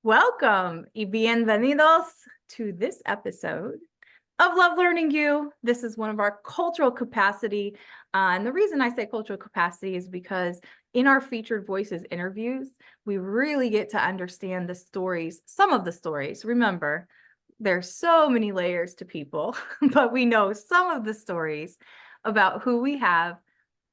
Welcome y bienvenidos to this episode of Love Learning You. This is one of our cultural capacity. And the reason I say cultural capacity is because in our featured voices interviews, we really get to understand the stories, some of the stories. Remember, there's so many layers to people, but we know some of the stories about who we have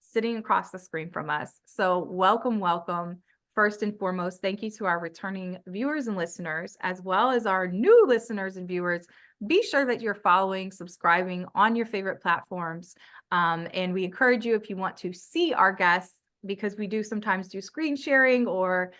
sitting across the screen from us. So welcome, welcome. First and foremost, thank you to our returning viewers and listeners, as well as our new listeners and viewers. Be sure that you're following, subscribing on your favorite platforms. And we encourage you, if you want to see our guests, because we do sometimes do screen sharing or,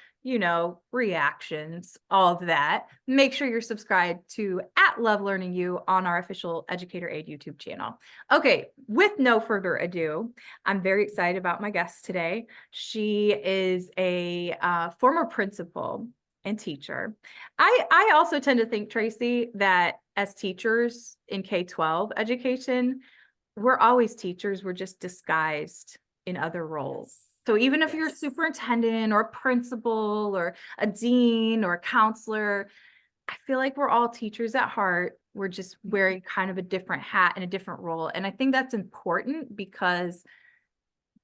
reactions, all of that. Make sure you're subscribed to @LoveLearningYou on our official Educator Aide YouTube channel. Okay, with no further ado, I'm very excited about my guest today. She is a former principal and teacher. I also tend to think, Traci, that as teachers in K-12 education, we're always teachers. We're just disguised in other roles. So even if you're a superintendent or a principal or a dean or a counselor, I feel like we're all teachers at heart. We're just wearing kind of a different hat and a different role. And I think that's important because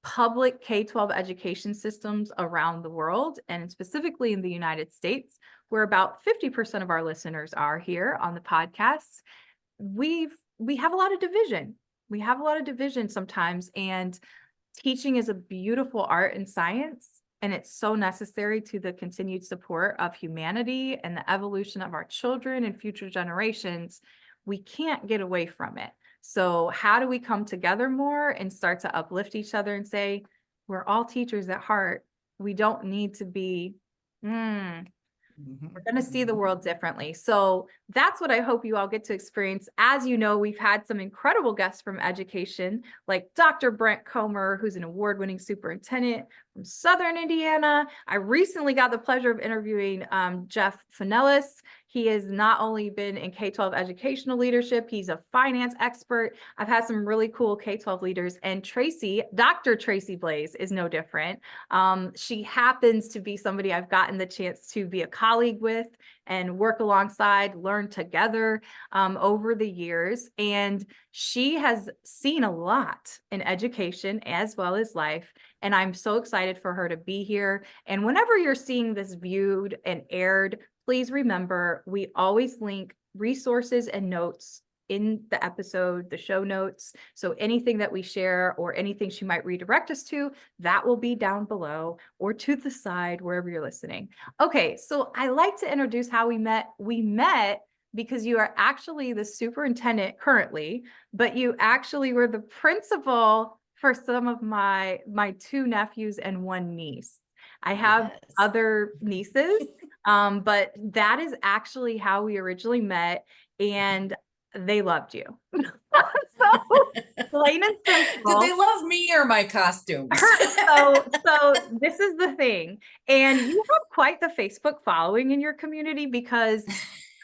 public K-12 education systems around the world, and specifically in the United States, where about 50% of our listeners are here on the podcast, we have a lot of division. We have a lot of division sometimes, and teaching is a beautiful art and science, and it's so necessary to the continued support of humanity and the evolution of our children and future generations. We can't get away from it. So how do we come together more and start to uplift each other and say, we're all teachers at heart. We don't need to be, we're going to see the world differently. So that's what I hope you all get to experience. As you know, we've had some incredible guests from education, like Dr. Brent Comer, who's an award-winning superintendent from Southern Indiana. I recently got the pleasure of interviewing Jeff Finellis. He has not only been in K-12 educational leadership, he's a finance expert. I've had some really cool K-12 leaders, and Dr. Traci Blaize is no different. She happens to be somebody I've gotten the chance to be a colleague with and work alongside, learn together over the years. And she has seen a lot in education as well as life. And I'm so excited for her to be here. And whenever you're seeing this viewed and aired, please remember, we always link resources and notes in the episode, the show notes. So anything that we share or anything she might redirect us to, that will be down below or to the side, wherever you're listening. Okay, so I like to introduce how we met. We met because you are actually the superintendent currently, but you actually were the principal for some of my two nephews and one niece. I have other nieces, but that is actually how we originally met, and they loved you. So plain and simple. Did they love me or my costumes? So this is the thing. And you have quite the Facebook following in your community because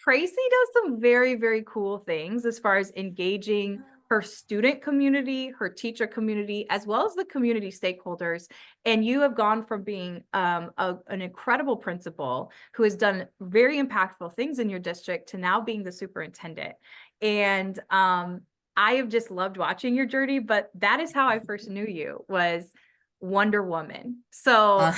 Traci does some very, very cool things as far as engaging her student community, her teacher community, as well as the community stakeholders. And you have gone from being an incredible principal who has done very impactful things in your district to now being the superintendent. And I have just loved watching your journey, but that is how I first knew you, was Wonder Woman. So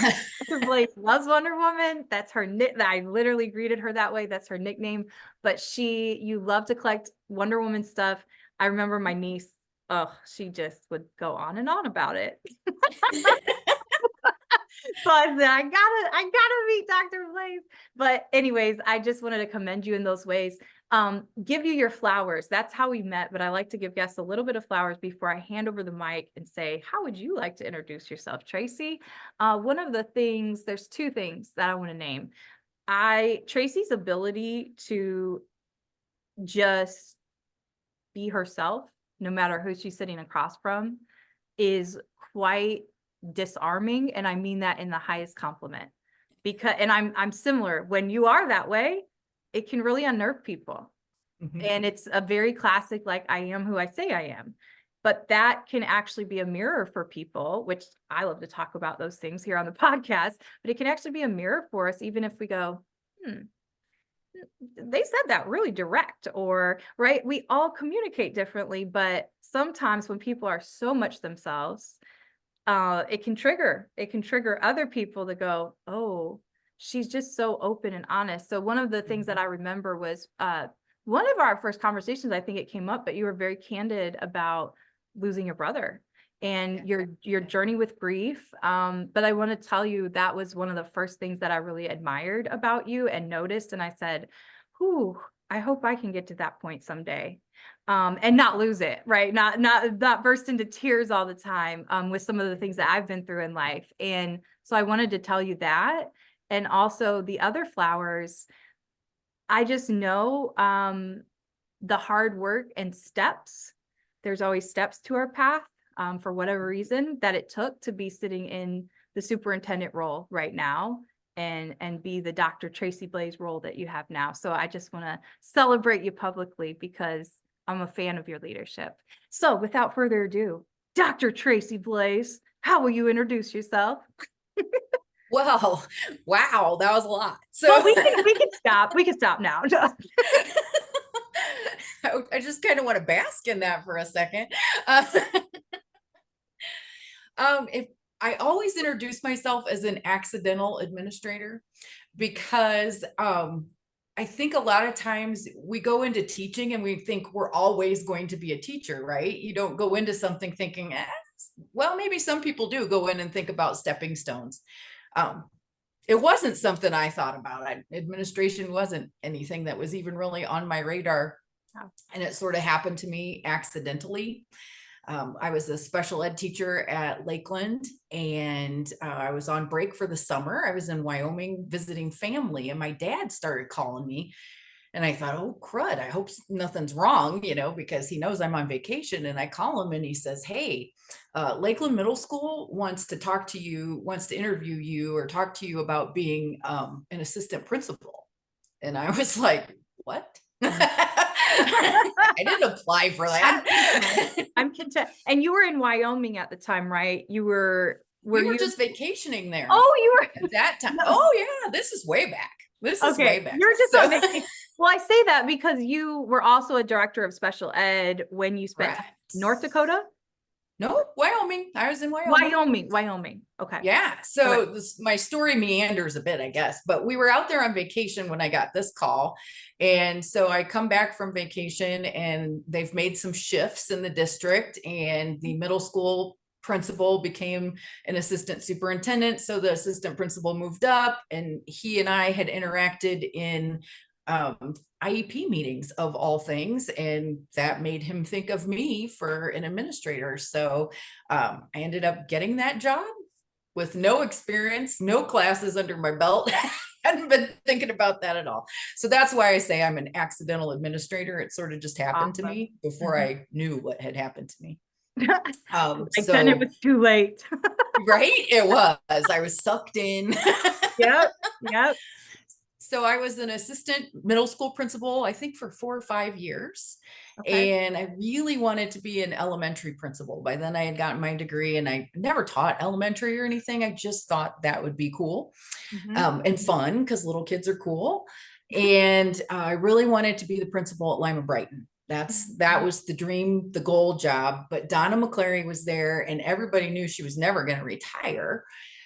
Dr. Blaize loves Wonder Woman. That's her I literally greeted her that way. That's her nickname. But you love to collect Wonder Woman stuff. I remember my niece, she just would go on and on about it. So I said, I gotta meet Dr. Blaize. But anyways, I just wanted to commend you in those ways. Give you your flowers. That's how we met. But I like to give guests a little bit of flowers before I hand over the mic and say, how would you like to introduce yourself, Traci? One of the things, there's two things that I want to name. Traci's ability to just be herself, no matter who she's sitting across from, is quite disarming, and I mean that in the highest compliment. And I'm similar. When you are that way, it can really unnerve people. And it's a very classic, like, I am who I say I am. But that can actually be a mirror for people, which I love to talk about those things here on the podcast, but it can actually be a mirror for us, even if we go, they said that really direct, or right, we all communicate differently, but sometimes when people are so much themselves, it can trigger other people to go, oh, she's just so open and honest. So one of the things that I remember was one of our first conversations, I think it came up, but you were very candid about losing your brother and your journey with grief. But I want to tell you that was one of the first things that I really admired about you and noticed. And I said, whew, I hope I can get to that point someday. And not lose it, right? Not burst into tears all the time with some of the things that I've been through in life. And so I wanted to tell you that. And also the other flowers, I just know the hard work and steps. There's always steps to our path for whatever reason that it took to be sitting in the superintendent role right now and be the Dr. Traci Blaize role that you have now. So I just want to celebrate you publicly because I'm a fan of your leadership. So without further ado, Dr. Traci Blaize, how will you introduce yourself? Well, wow, that was a lot. So well, we can stop. We can stop now. I just kind of want to bask in that for a second. If I always introduce myself as an accidental administrator because I think a lot of times we go into teaching and we think we're always going to be a teacher, right? You don't go into something thinking, well, maybe some people do go in and think about stepping stones. It wasn't something I thought about. Administration wasn't anything that was even really on my radar. Wow. And it sort of happened to me accidentally. I was a special ed teacher at Lakeland, and I was on break for the summer. I was in Wyoming visiting family, and my dad started calling me. And I thought, oh, crud, I hope nothing's wrong, because he knows I'm on vacation. And I call him and he says, hey, Lakeland Middle School wants to talk to you, wants to interview you or talk to you about being an assistant principal. And I was like, what? I didn't apply for that. I'm content. And you were in Wyoming at the time, right? We were just vacationing there. Oh, you were at that time. No. Oh yeah, this is way back. This is way back. You're just on vacation. Well, I say that because you were also a director of special ed when you spent North Dakota. No, Wyoming. I was in Wyoming. Wyoming. Okay. Yeah. So my story meanders a bit, I guess, but we were out there on vacation when I got this call. And so I come back from vacation and they've made some shifts in the district, and the middle school principal became an assistant superintendent. So the assistant principal moved up, and he and I had interacted in IEP meetings of all things, and that made him think of me for an administrator. So I ended up getting that job with no experience, no classes under my belt. Hadn't been thinking about that at all. So that's why I say I'm an accidental administrator. It sort of just happened to me before I knew what had happened to me. So it was too late. Right? It was. I was sucked in. Yep. So I was an assistant middle school principal, I think for 4 or 5 years. Okay. And I really wanted to be an elementary principal. By then I had gotten my degree, and I never taught elementary or anything. I just thought that would be cool and fun because little kids are cool. And I really wanted to be the principal at Lima Brighton. That was the dream, the goal job. But Donna McClary was there, and everybody knew she was never going to retire.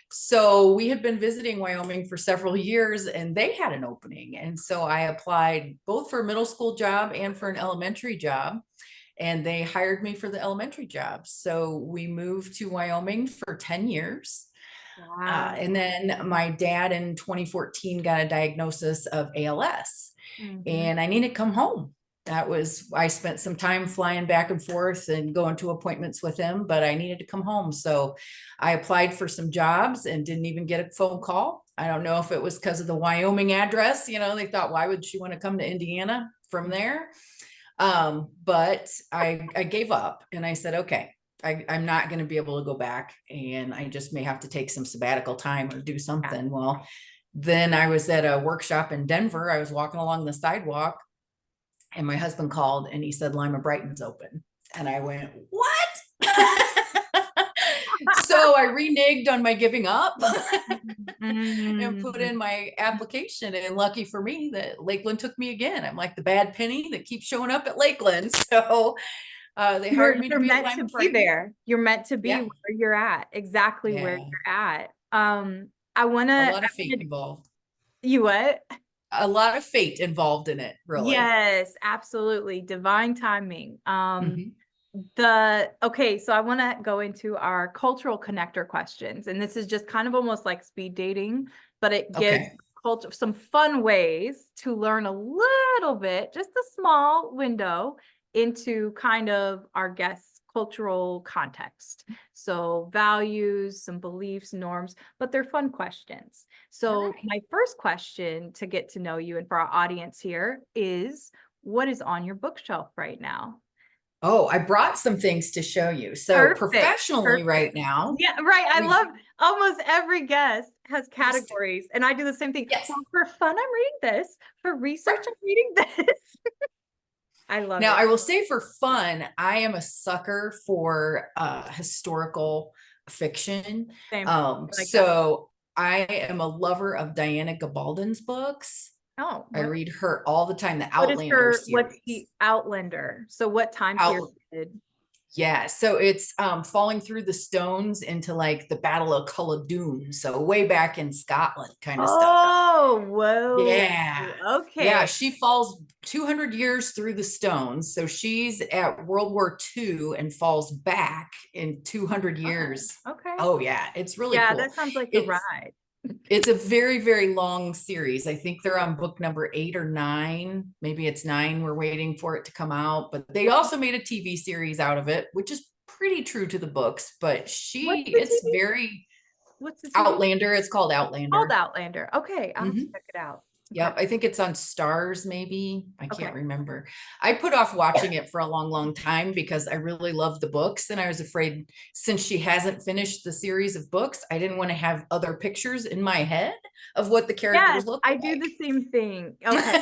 So we had been visiting Wyoming for several years, and they had an opening. And so I applied both for a middle school job and for an elementary job, and they hired me for the elementary job. So we moved to Wyoming for 10 years. Wow. And then my dad in 2014 got a diagnosis of ALS, and I needed to come home. I spent some time flying back and forth and going to appointments with him, but I needed to come home. So I applied for some jobs and didn't even get a phone call. I don't know if it was because of the Wyoming address. They thought, why would she want to come to Indiana from there? But I gave up, and I said, okay, I'm not going to be able to go back, and I just may have to take some sabbatical time or do something. Yeah. Well, then I was at a workshop in Denver. I was walking along the sidewalk, and my husband called, and he said, Lima Brighton's open. And I went, what? So I reneged on my giving up and put Mm. in my application. And lucky for me that Lakeland took me again. I'm like the bad penny that keeps showing up at Lakeland. So they hired me to You're be a meant time to of be writing. there. You're meant to be Yeah. where you're at, exactly where Yeah. you're at. A lot of fate involved. You what? A lot of fate involved in it, really. Yes, absolutely. Divine timing. Mhm. Okay, so I want to go into our cultural connector questions, and this is just kind of almost like speed dating, but it gives Okay. culture some fun ways to learn a little bit, just a small window into kind of our guests' cultural context. So values, some beliefs, norms, but they're fun questions. All So right. my first question to get to know you and for our audience here is, what is on your bookshelf right now? Oh, I brought some things to show you. So Perfect. professionally Perfect. right now, Yeah, right. I we love almost every guest has just, categories, and I do the same thing. yes. Well, for fun, I'm reading this. For research, Right. I'm reading this. I love Now, it. I will say for fun, I am a sucker for historical fiction. Same. I like that. So I am a lover of Diana Gabaldon's books. Oh, I read her all the time, the what is Outlander what's series. he Outlander? So what time Out, period? yeah, so it's falling through the stones into like the Battle of Cullodoon, so way back in Scotland kind of stuff. Oh, whoa. Yeah. Yeah, Okay. she falls 200 years through the stones. So she's at World War II and falls back in 200 Oh, years. okay. Oh yeah, it's really Yeah, cool. that sounds like a It's ride. it's a very, very long series. I think they're on book number 8 or 9. Maybe it's 9. We're waiting for it to come out. But they also made a TV series out of it, which is pretty true to the books. But What's the it's TV? very What's the TV? Outlander. It's called Called Outlander. Outlander. Okay, I'll have to Mhm. check it out. Okay. Yep, I think it's on Stars, maybe. I Okay. can't remember. I put off watching it for a long, long time because I really love the books. And I was afraid since she hasn't finished the series of books, I didn't want to have other pictures in my head of what the Yes, characters look I do like. the same thing. Okay.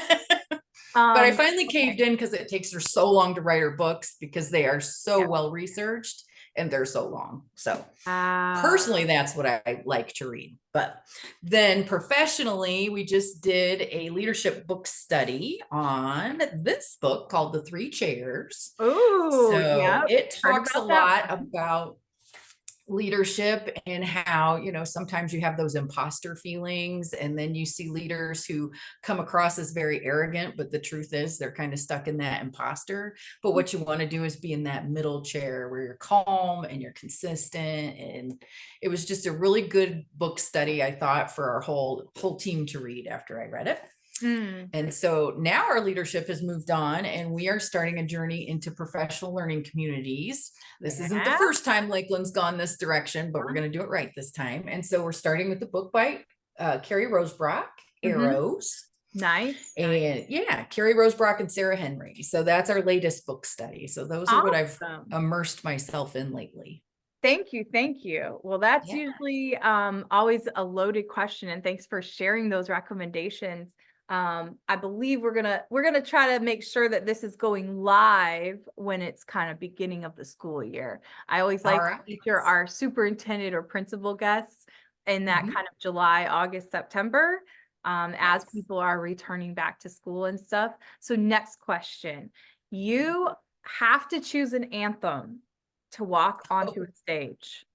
But I finally Okay. caved in because it takes her so long to write her books because they are so Yeah. well researched and they're so long. So Ah, personally, that's what I like to read. But then professionally, we just did a leadership book study on this book called The Three Chairs. oh, So yep. it Heard talks a about that lot one. about leadership and how, sometimes you have those imposter feelings, and then you see leaders who come across as very arrogant, but the truth is they're kind of stuck in that imposter. But what you want to do is be in that middle chair where you're calm and you're consistent. And it was just a really good book study, I thought, for our whole team to read after I read it. Mm, And so now our leadership has moved on and we are starting a journey into professional learning communities. This isn't the yeah. first time Lakeland's gone this direction, but we're going to do it right this time. And so we're starting with the book by Carrie Rosebrock, Mm-hmm. Arrows. Nice. And yeah, Carrie Rosebrock and Sarah Henry. So that's our latest book study. So those are what I've Awesome. immersed myself in lately. Thank you. Thank you. Well, that's Yeah. usually always a loaded question, and thanks for sharing those recommendations. I believe we're gonna try to make sure that this is going live when it's kind of beginning of the school year. I always All like to right. feature our superintendent or principal guests in that Mhm. kind of July, August, September, as Yes. people are returning back to school and stuff. So next question. You have to choose an anthem to walk onto a stage.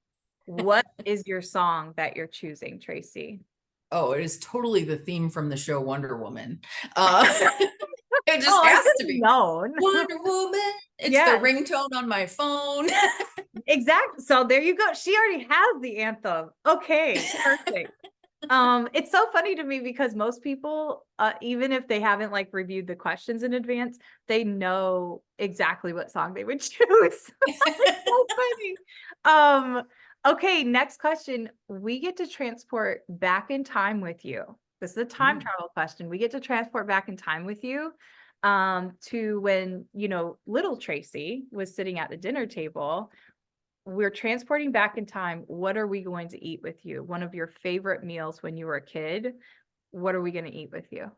What is your song that you're choosing, Traci? Oh, it is totally the theme from the show Wonder Woman. It just Oh, I has should to have be known. Wonder Woman. It's the Yes, ringtone on my phone. exactly. So there you go. She already has the anthem. Okay, perfect. It's so funny to me because most people, even if they haven't like reviewed the questions in advance, they know exactly what song they would choose. It's so funny. Okay, next question. We get to transport back in time with you. This is a time Mm. travel question. We get to transport back in time with you, to when, little Traci was sitting at the dinner table. We're transporting back in time. What are we going to eat with you? One of your favorite meals when you were a kid. What are we going to eat with you?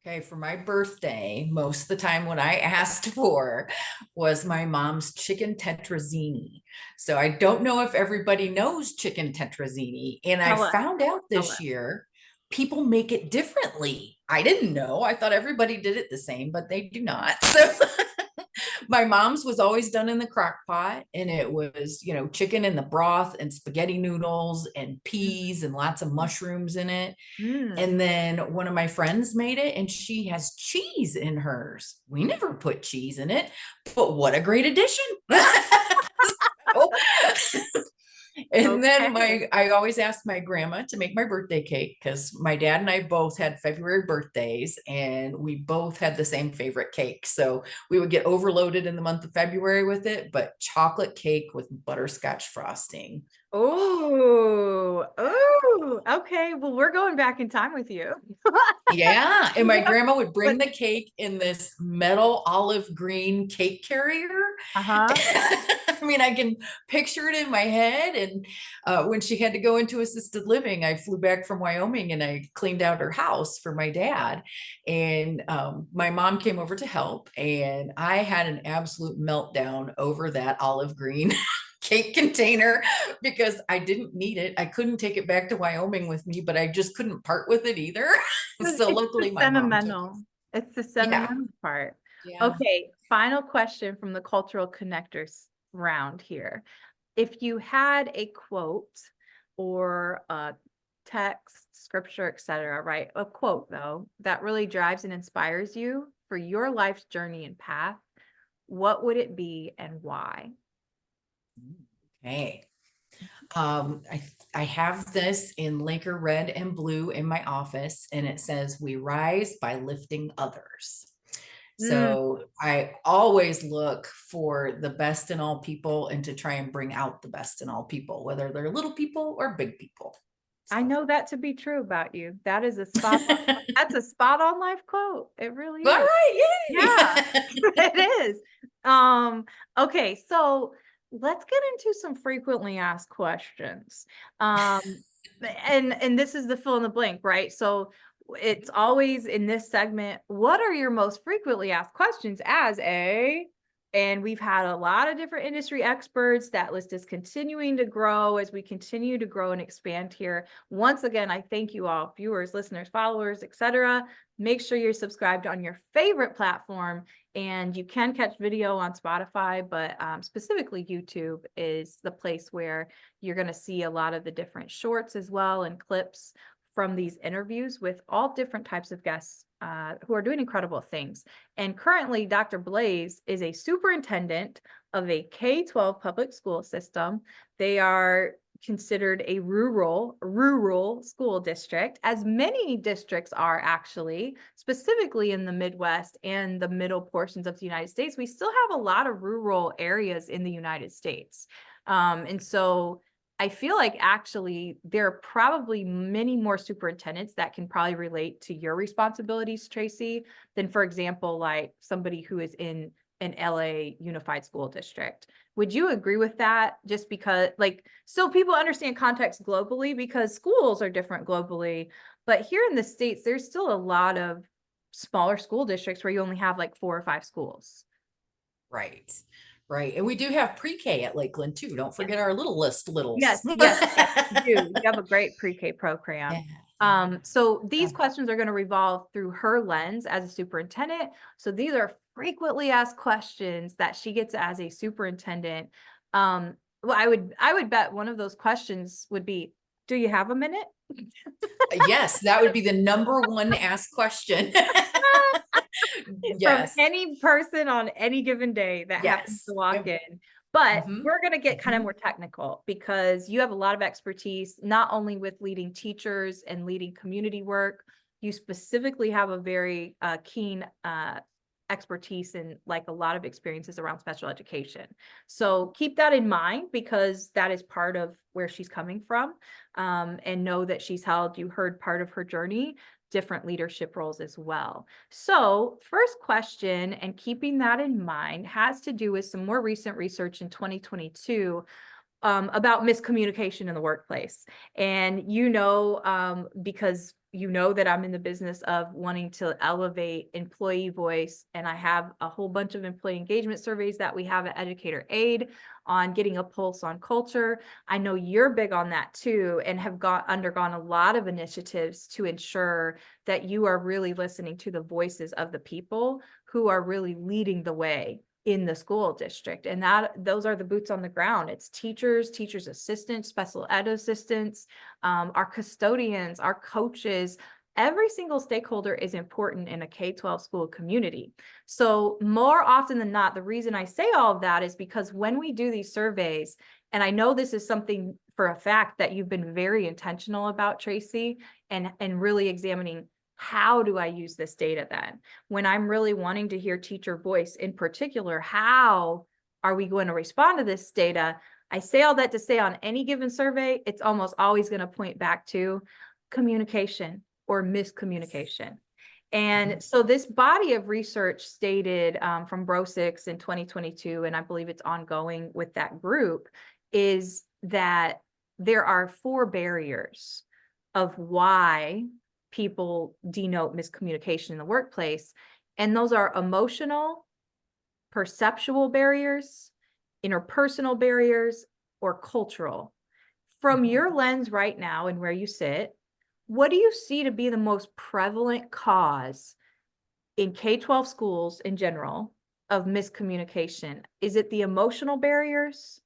Okay, for my birthday, most of the time what I asked for was my mom's chicken tetrazzini. So I don't know if everybody knows chicken tetrazzini, and I Tell us, found out tell this us. year people make it differently. I didn't know. I thought everybody did it the same, but they do not. So my mom's was always done in the crock pot, and it was, chicken in the broth and spaghetti noodles and peas and lots of mushrooms in it. Mm. And then one of my friends made it, and she has cheese in hers. We never put cheese in it, but what a great addition. So, and then Okay. I always asked my grandma to make my birthday cake, because my dad and I both had February birthdays, and we both had the same favorite cake. So we would get overloaded in the month of February with it, but chocolate cake with butterscotch frosting. Oh, oh, okay. Well, we're going back in time with you. Yeah. And my grandma would bring But, the cake in this metal olive green cake carrier. uh-huh. I mean, I can picture it in my head. And when she had to go into assisted living, I flew back from Wyoming and I cleaned out her house for my dad. And my mom came over to help. And I had an absolute meltdown over that olive green cake container because I didn't need it. I couldn't take it back to Wyoming with me, but I just couldn't part with it either. So It's the luckily my mom took it. sentimental. It's the Yeah. sentimental part. Yeah. Okay, final question from the cultural connectors round here. If you had a quote or a text, scripture, etc., right? A quote though, that really drives and inspires you for your life's journey and path, what would it be and why? Okay. I have this in Laker red and blue in my office, and it says, "We rise by lifting others." Mm, So I always look for the best in all people and to try and bring out the best in all people, whether they're little people or big people. I So. know that to be true about you. That is a spot on, that's a spot on life quote. It really All is. right, Yeah, yay. it is. Um, okay, so let's get into some frequently asked questions. Um, and this is the fill in the blank, right? So it's always in this segment, what are your most frequently asked questions as a, and we've had a lot of different industry experts. That list is continuing to grow as we continue to grow and expand here. Once again, I thank you all, viewers, listeners, followers, etc. Make sure you're subscribed on your favorite platform, and you can catch video on Spotify, but specifically YouTube is the place where you're going to see a lot of the different shorts as well and clips from these interviews with all different types of guests who are doing incredible things. And currently, Dr. Blaize is a superintendent of a K-12 public school system. They are considered a rural school district, as many districts are actually, specifically in the Midwest and the middle portions of the United States. We still have a lot of rural areas in the United States. And so I feel like actually there are probably many more superintendents that can probably relate to your responsibilities, Traci, than, for example, like somebody who is in an LA Unified School District. Would you agree with that? Just because, like, so people understand context globally, because schools are different globally, but here in the States, there's still a lot of smaller school districts where you only have like 4 or 5 schools. Right. Right. And we do have pre-K at Lakeland too. Don't Yes. forget our littles. Yes, yes, yes, you do. You have a great pre-K program. Yeah. So these Yeah. questions are going to revolve through her lens as a superintendent. So these are frequently asked questions that she gets as a superintendent. Well, I would bet one of those questions would be, do you have a minute? Yes, that would be the number one asked question. From Yes. any person on any given day that happens Yes. to walk in. But Mhm, we're going to get kind of mhm. more technical, because you have a lot of expertise, not only with leading teachers and leading community work. You specifically have a very keen expertise and like a lot of experiences around special education. So keep that in mind, because that is part of where she's coming from. And know that you heard part of her journey, different leadership roles as well. So first question, and keeping that in mind, has to do with some more recent research in 2022 about miscommunication in the workplace. And because you know that I'm in the business of wanting to elevate employee voice, and I have a whole bunch of employee engagement surveys that we have at Educator Aide on getting a pulse on culture. I know you're big on that too, and have undergone a lot of initiatives to ensure that you are really listening to the voices of the people who are really leading the way in the school district. And those are the boots on the ground. It's teachers, teachers assistants, special ed assistants, our custodians, our coaches. Every single stakeholder is important in a K-12 school community. So more often than not, the reason I say all of that is because when we do these surveys, and I know this is something for a fact that you've been very intentional about, Traci, and really examining, how do I use this data then? When I'm really wanting to hear teacher voice in particular, how are we going to respond to this data? I say all that to say on any given survey, it's almost always going to point back to communication or miscommunication. And so this body of research stated from Brosix in 2022, and I believe it's ongoing with that group, is that there are 4 barriers of why people denote miscommunication in the workplace. And those are emotional, perceptual barriers, interpersonal barriers, or cultural. From your lens right now and where you sit, what do you see to be the most prevalent cause in K-12 schools in general of miscommunication? Is it the emotional barriers,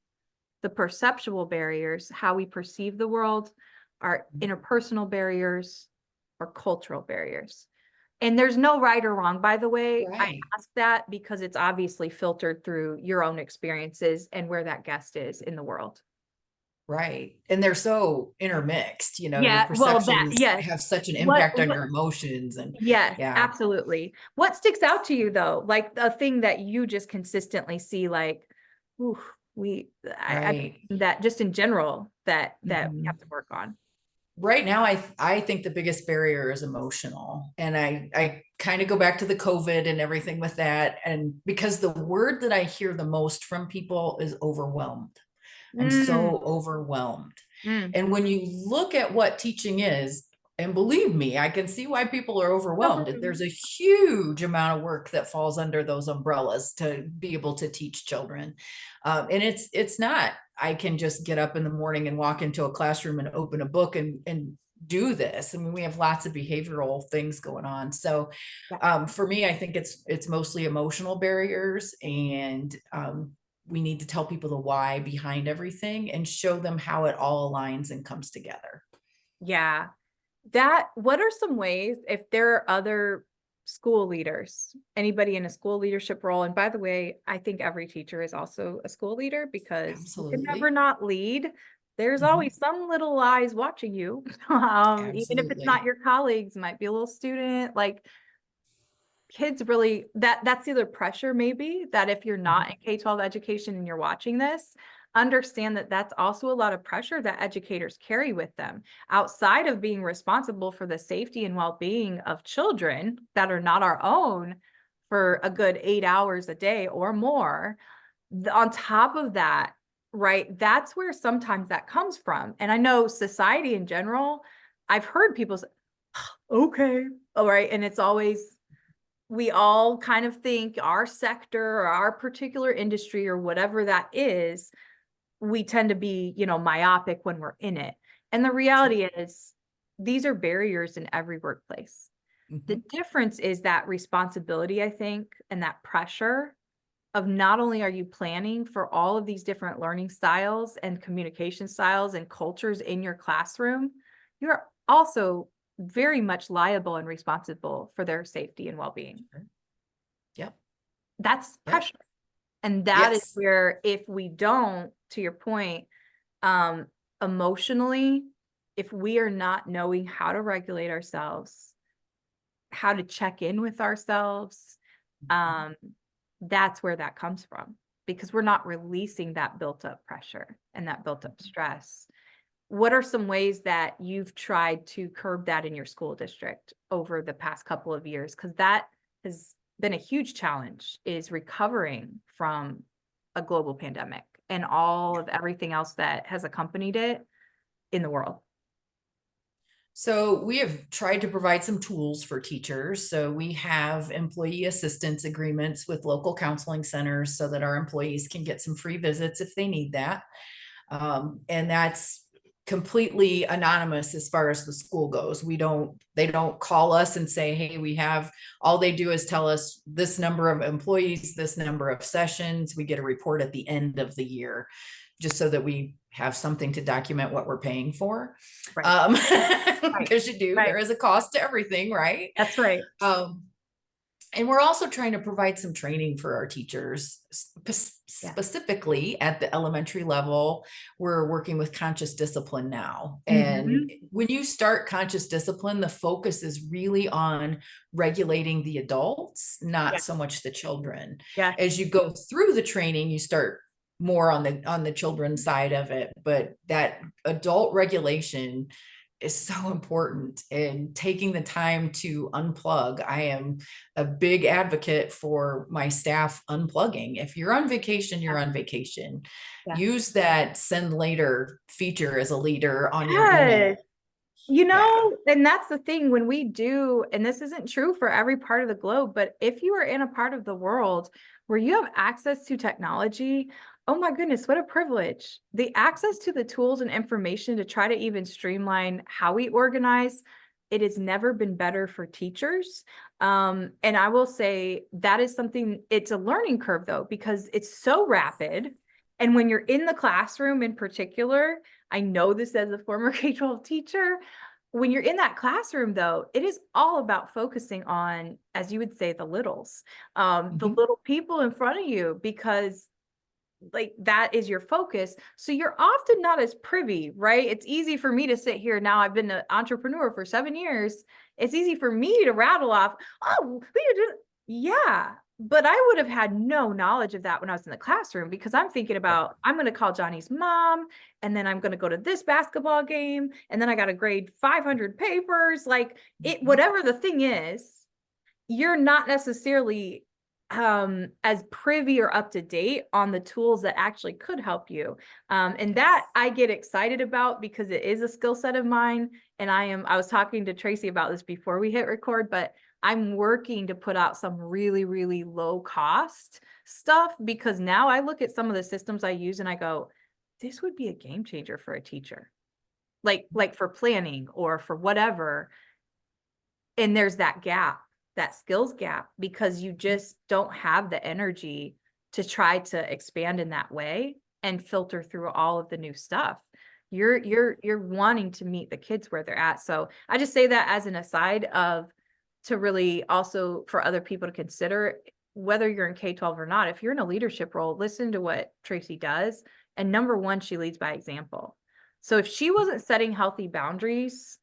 the perceptual barriers, how we perceive the world, our interpersonal barriers, or cultural barriers? And there's no right or wrong, by the way. Right. I ask that because it's obviously filtered through your own experiences and where that guest is in the world. Right. And they're so intermixed, your Yeah, well, perceptions yes. have such an What, impact on your emotions. And yes, yeah, absolutely. What sticks out to you though? Like a thing that you just consistently see, like, ooh, right. that just in general that we Mhm. have to work on. Right now, I think the biggest barrier is emotional. And I kind of go back to the COVID and everything with that. And because the word that I hear the most from people is overwhelmed. I'm Mm, so overwhelmed. mm. And when you look at what teaching is, and believe me, I can see why people are overwhelmed. There's a huge amount of work that falls under those umbrellas to be able to teach children. And it's not, I can just get up in the morning and walk into a classroom and open a book and do this. I mean, we have lots of behavioral things going on. So for me, I think it's mostly emotional barriers, and we need to tell people the why behind everything and show them how it all aligns and comes together. Yeah. What are some ways, if there are other school leaders, anybody in a school leadership role, and by the way, I think every teacher is also a school leader because you can never Absolutely. not lead. There's Mhm. always some little eyes watching you. Even if it's not Absolutely. your colleagues, might be a little student, like kids really, that's the other pressure maybe, that if you're not Mhm. in K-12 education and you're watching this, understand that that's also a lot of pressure that educators carry with them outside of being responsible for the safety and well-being of children that are not our own for a good 8 hours a day or more. On top of that, right, that's where sometimes that comes from. And I know society in general, I've heard people say, okay, all right, and it's always, we all kind of think our sector or our particular industry or whatever that is, we tend to be, myopic when we're in it. And the reality is these are barriers in every workplace. The Mhm. difference is that responsibility, I think, and that pressure of not only are you planning for all of these different learning styles and communication styles and cultures in your classroom, you're also very much liable and responsible for their safety and well-being. Yep. That's Yep. pressure. And that is Yes. where, if we don't, to your point, um, emotionally, if we are not knowing how to regulate ourselves, how to check in with ourselves, Mhm. um, that's where that comes from, because we're not releasing that built up pressure and that built up stress. What are some ways that you've tried to curb that in your school district over the past couple of years? Because that has been a huge challenge, is recovering from a global pandemic and all of everything else that has accompanied it in the world? So we have tried to provide some tools for teachers. So we have employee assistance agreements with local counseling centers so that our employees can get some free visits if they need that. And that's completely anonymous as far as the school goes. They don't call us and say, hey, all they do is tell us this number of employees, this number of sessions. We get a report at the end of the year, just so that we have something to document what we're paying for. Right. Because there is a cost to everything, right? That's right. And we're also trying to provide some training for our teachers, specifically at the elementary level. We're working with conscious discipline now. And when you start conscious discipline, the focus is really on regulating the adults, not so much the children. Yeah. As you go through the training, you start more on the children's side of it, but that adult regulation is so important, and taking the time to unplug. I am a big advocate for my staff unplugging. If you're on vacation, you're on vacation. Yeah. Use that send later feature as a leader on your email. You know, and that's the thing when we do, and this isn't true for every part of the globe, but if you are in a part of the world where you have access to technology, oh my goodness, what a privilege. The access to the tools and information to try to even streamline how we organize, it has never been better for teachers. And I will say that is something, it's a learning curve though, because it's so rapid. And when you're in the classroom in particular, I know this as a former K12 teacher, when you're in that classroom though, it is all about focusing on, as you would say, the littles, the little people in front of you, because like that is your focus. So you're often not as privy, right? It's easy for me to sit here. Now I've been an entrepreneur for 7 years. It's easy for me to rattle off, oh, yeah. But I would have had no knowledge of that when I was in the classroom, because I'm thinking about, I'm going to call Johnny's mom, and then I'm going to go to this basketball game, and then I got to grade 500 papers, like it, whatever the thing is, you're not necessarily as privy or up to date on the tools that actually could help you. And that I get excited about, because it is a skill set of mine. And I was talking to Traci about this before we hit record, but I'm working to put out some really, really low cost stuff, because now I look at some of the systems I use and I go, this would be a game changer for a teacher, like for planning or for whatever. And there's that gap, that skills gap, because you just don't have the energy to try to expand in that way and filter through all of the new stuff. You're wanting to meet the kids where they're at. So I just say that as an aside to really also for other people to consider, whether you're in K12 or not. If you're in a leadership role, listen to what Traci does. And number one, she leads by example. So if she wasn't setting healthy boundaries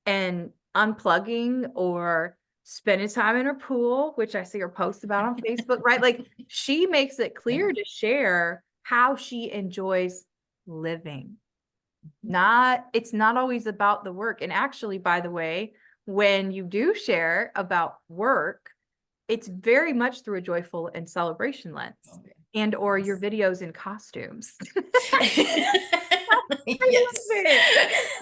and unplugging or spending time in her pool, which I see her post about on Facebook, right? Like she makes it clear to share how she enjoys living. It's not always about the work. And actually, by the way, when you do share about work, it's very much through a joyful and celebration lens, and or your videos in costumes. Yes.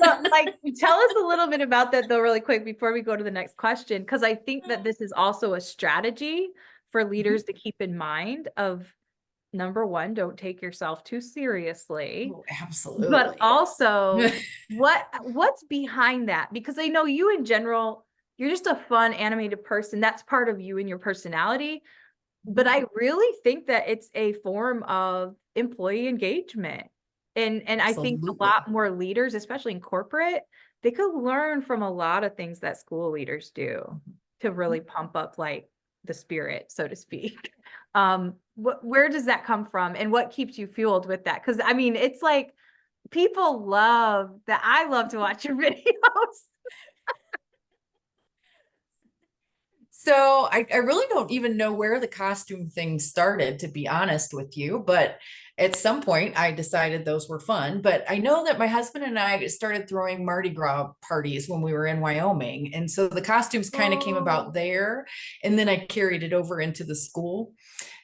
So, like, tell us a little bit about that though, really quick, before we go to the next question, because I think that this is also a strategy for leaders to keep in mind of, number one, don't take yourself too seriously. Oh, absolutely. But also what's behind that? Because I know you in general, you're just a fun animated person. That's part of you and your personality. But I really think that it's a form of employee engagement. And I think a lot more leaders, especially in corporate, they could learn from a lot of things that school leaders do to really pump up like the spirit, so to speak. Where does that come from, and what keeps you fueled with that? Because I mean, it's like people love that. I love to watch your videos. So I really don't even know where the costume thing started, to be honest with you. But at some point I decided those were fun. But I know that my husband and I started throwing Mardi Gras parties when we were in Wyoming. And so the costumes kind of came about there. And then I carried it over into the school.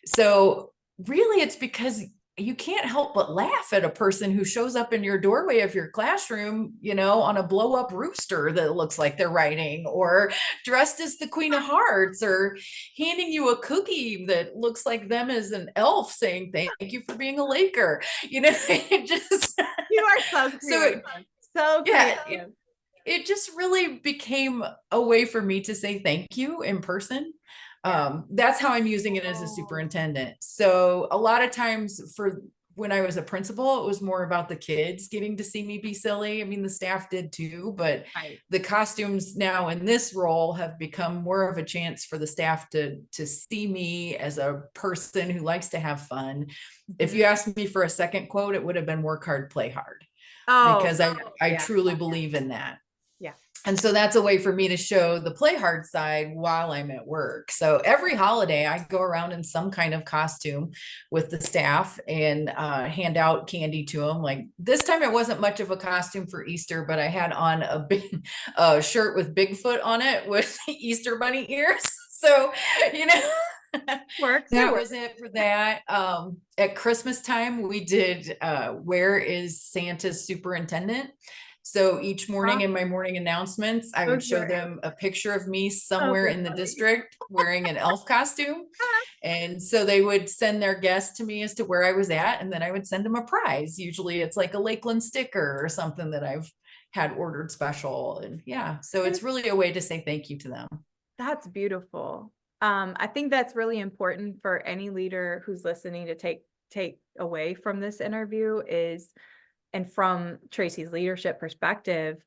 So really it's because you can't help but laugh at a person who shows up in your doorway of your classroom, on a blow up rooster that looks like they're writing, or dressed as the Queen of Hearts, or handing you a cookie that looks like them as an elf saying, thank you for being a Laker. It just, You are so creative. So yeah, creative. it just really became a way for me to say thank you in person. That's how I'm using it as a superintendent. So a lot of times for when I was a principal, it was more about the kids getting to see me be silly. I mean, the staff did too, but Right. the costumes now in this role have become more of a chance for the staff to see me as a person who likes to have fun. If you asked me for a second quote, it would have been work hard, play hard, because I yeah. truly believe in that. Yeah. And so that's a way for me to show the play hard side while I'm at work. So every holiday I go around in some kind of costume with the staff and hand out candy to them. Like this time it wasn't much of a costume for Easter, but I had on a big shirt with Bigfoot on it with Easter bunny ears. So, Works. that was it for that. At Christmas time, we did Where is Santa's Superintendent? So each morning in my morning announcements, I would show them a picture of me somewhere in the district wearing an elf costume. And so they would send their guess to me as to where I was at, and then I would send them a prize. Usually it's like a Lakeland sticker or something that I've had ordered special. And yeah, so it's really a way to say thank you to them. That's beautiful. I think that's really important for any leader who's listening to take away from this interview is, and from Traci's leadership perspective,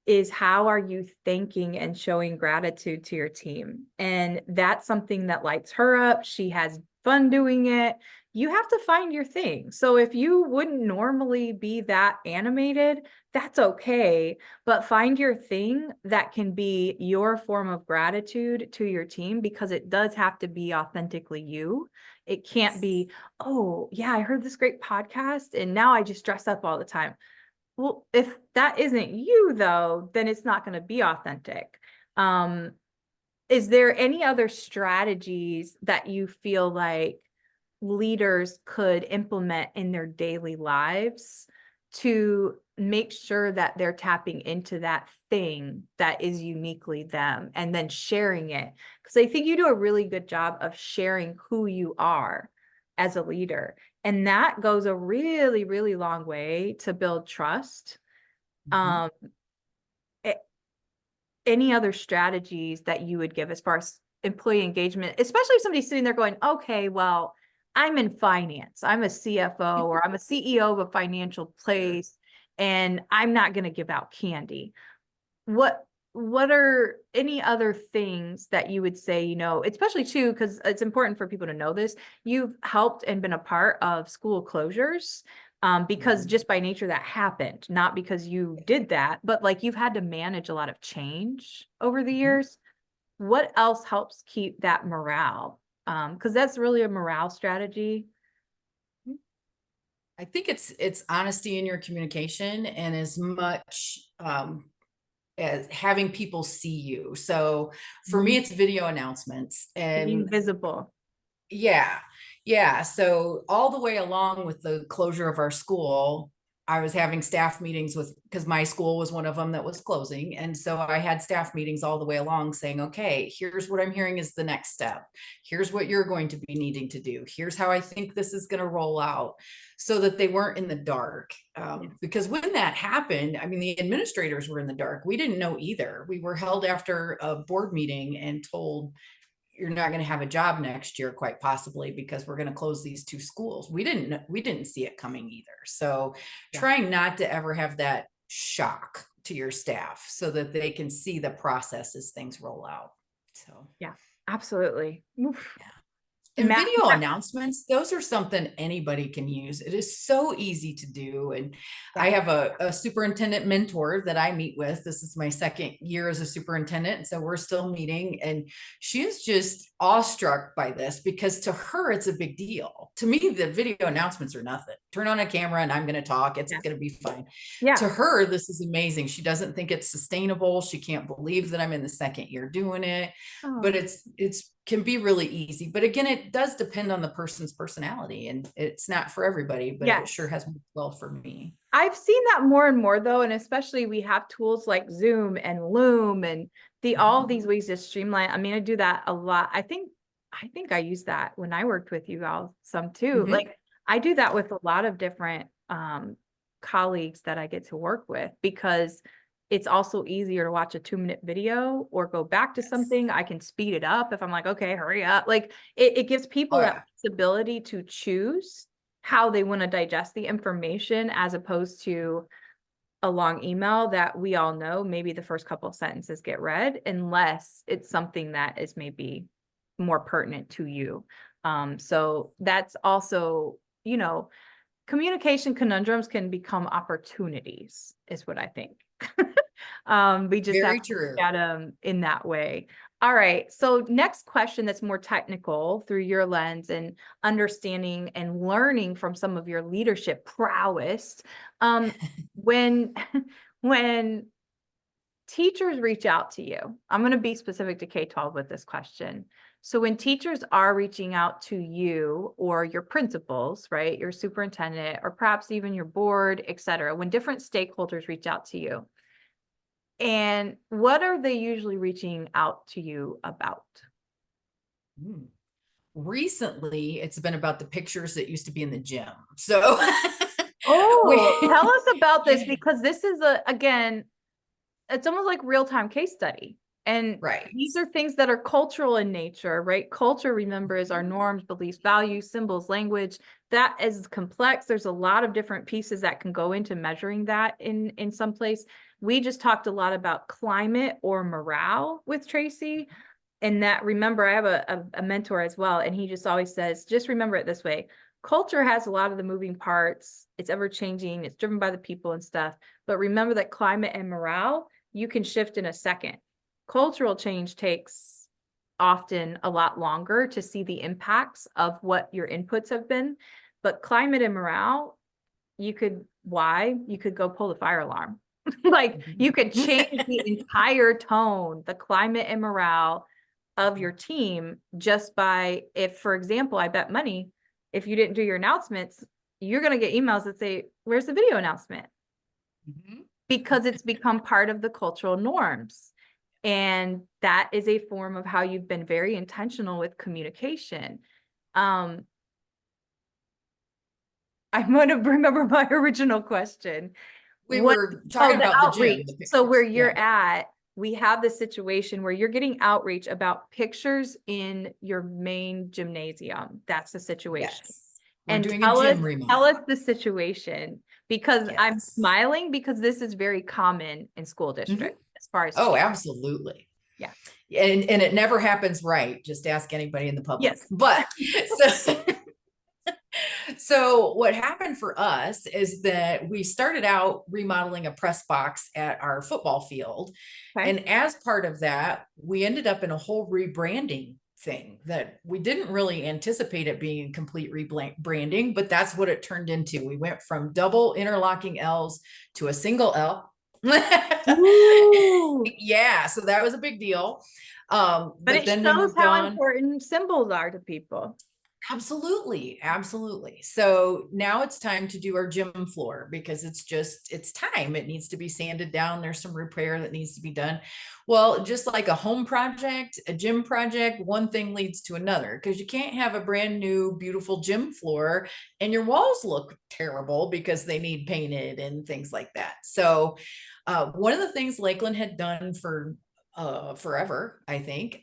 is how are you thanking and showing gratitude to your team? And that's something that lights her up. She has fun doing it. You have to find your thing. So if you wouldn't normally be that animated, that's okay. But find your thing that can be your form of gratitude to your team, because it does have to be authentically you. It can't be, oh, yeah, I heard this great podcast and now I just dress up all the time. Well, if that isn't you, though, then it's not going to be authentic. Is there any other strategies that you feel like leaders could implement in their daily lives to make sure that they're tapping into that thing that is uniquely them and then sharing it? Because I think you do a really good job of sharing who you are as a leader. And that goes a really, really long way to build trust. Mhm. Any other strategies that you would give as far as employee engagement, especially if somebody's sitting there going, okay, well, I'm in finance, I'm a CFO, or I'm a CEO of a financial place, and I'm not going to give out candy. What are any other things that you would say, especially too, because it's important for people to know this, you've helped and been a part of school closures, because just by nature that happened, not because you did that, but like you've had to manage a lot of change over the years. What else helps keep that morale? Because that's really a morale strategy. I think it's honesty in your communication, and as much as having people see you. So for me, it's video announcements Being and visible. yeah. Yeah. So all the way along with the closure of our school, I was having staff meetings because my school was one of them that was closing. And so I had staff meetings all the way along saying, okay, here's what I'm hearing is the next step. Here's what you're going to be needing to do. Here's how I think this is going to roll out, so that they weren't in the dark. Because when that happened, I mean, the administrators were in the dark. We didn't know either. We were held after a board meeting and told, you're not going to have a job next year, quite possibly, because we're going to close these two schools. We didn't see it coming either. So trying not to ever have that shock to your staff so that they can see the process as things roll out. So Yeah, absolutely. Oof. And video announcements, those are something anybody can use. It is so easy to do. And I have a superintendent mentor that I meet with. This is my second year as a superintendent. And so we're still meeting. And she is just awestruck by this, because to her, it's a big deal. To me, the video announcements are nothing. turn on a camera and I'm going to talk. It's Yeah. going to be fine. Yeah. To her, this is amazing. She doesn't think it's sustainable. She can't believe that I'm in the second year doing it, but Oh. it's can be really easy. But again, it does depend on the person's personality, and it's not for everybody, but it sure Yes. has worked well for me. I've seen that more and more though, and especially we have tools like Zoom and Loom and all of these ways to streamline. I mean, I do that a lot. I think I use that when I worked with you all some too. Mhm. Like I do that with a lot of different colleagues that I get to work with, because it's also easier to watch a 2-minute video or go back to something. I can speed it up if I'm like, okay, hurry up. Like it gives people Oh, that yeah. flexibility to choose how they want to digest the information, as opposed to a long email that we all know maybe the first couple of sentences get read, unless it's something that is maybe more pertinent to you. So that's also, communication conundrums can become opportunities, is what I think. We just have Very to look true. at them in that way. All right. So next question that's more technical through your lens and understanding and learning from some of your leadership prowess. When when teachers reach out to you, I'm going to be specific to K-12 with this question. So when teachers are reaching out to you or your principals, right, your superintendent, or perhaps even your board, et cetera, when different stakeholders reach out to you, and what are they usually reaching out to you about? Recently, it's been about the pictures that used to be in the gym. So Oh, tell us about this, yeah, because this is again, it's almost like real-time case study. And right. these are things that are cultural in nature, right? Culture, remember, is our norms, beliefs, values, symbols, language. That is complex. There's a lot of different pieces that can go into measuring that in some place. We just talked a lot about climate or morale with Traci. And that, remember, I have a mentor as well, and he just always says, just remember it this way. Culture has a lot of the moving parts. It's ever changing. It's driven by the people and stuff. But remember that climate and morale, you can shift in a second. Cultural change takes often a lot longer to see the impacts of what your inputs have been. But climate and morale, you could go pull the fire alarm. Like you could change the entire tone, the climate and morale of your team, just by, if, for example, I bet money, if you didn't do your announcements, you're going to get emails that say, where's the video announcement? Because it's become part of the cultural norms. And that is a form of how you've been very intentional with communication. I'm going to remember my original question. We were talking The about the gym, outreach. the So where pictures. you're at, we have the situation where you're getting outreach about pictures in your main gymnasium. That's the situation. Yes. We're And doing a gym remodel. tell us the situation, because I'm Yes. smiling because this is very common in school districts as far as Oh, absolutely. Yeah. And it never happens right. Just ask anybody in the public. Yes. But so what happened for us is that we started out remodeling a press box at our football field. Okay. And as part of that, we ended up in a whole rebranding thing that we didn't really anticipate it being complete rebranding, but that's what it turned into. We went from double interlocking L's to a single L. Yeah, so that was a big deal. But it then we shows moved how on. important symbols are to people. Absolutely. Absolutely. So now it's time to do our gym floor, because it's time. It needs to be sanded down. There's some repair that needs to be done. Well, just like a home project, a gym project, one thing leads to another, because you can't have a brand new, beautiful gym floor and your walls look terrible because they need painted and things like that. So one of the things Lakeland had done for forever, I think,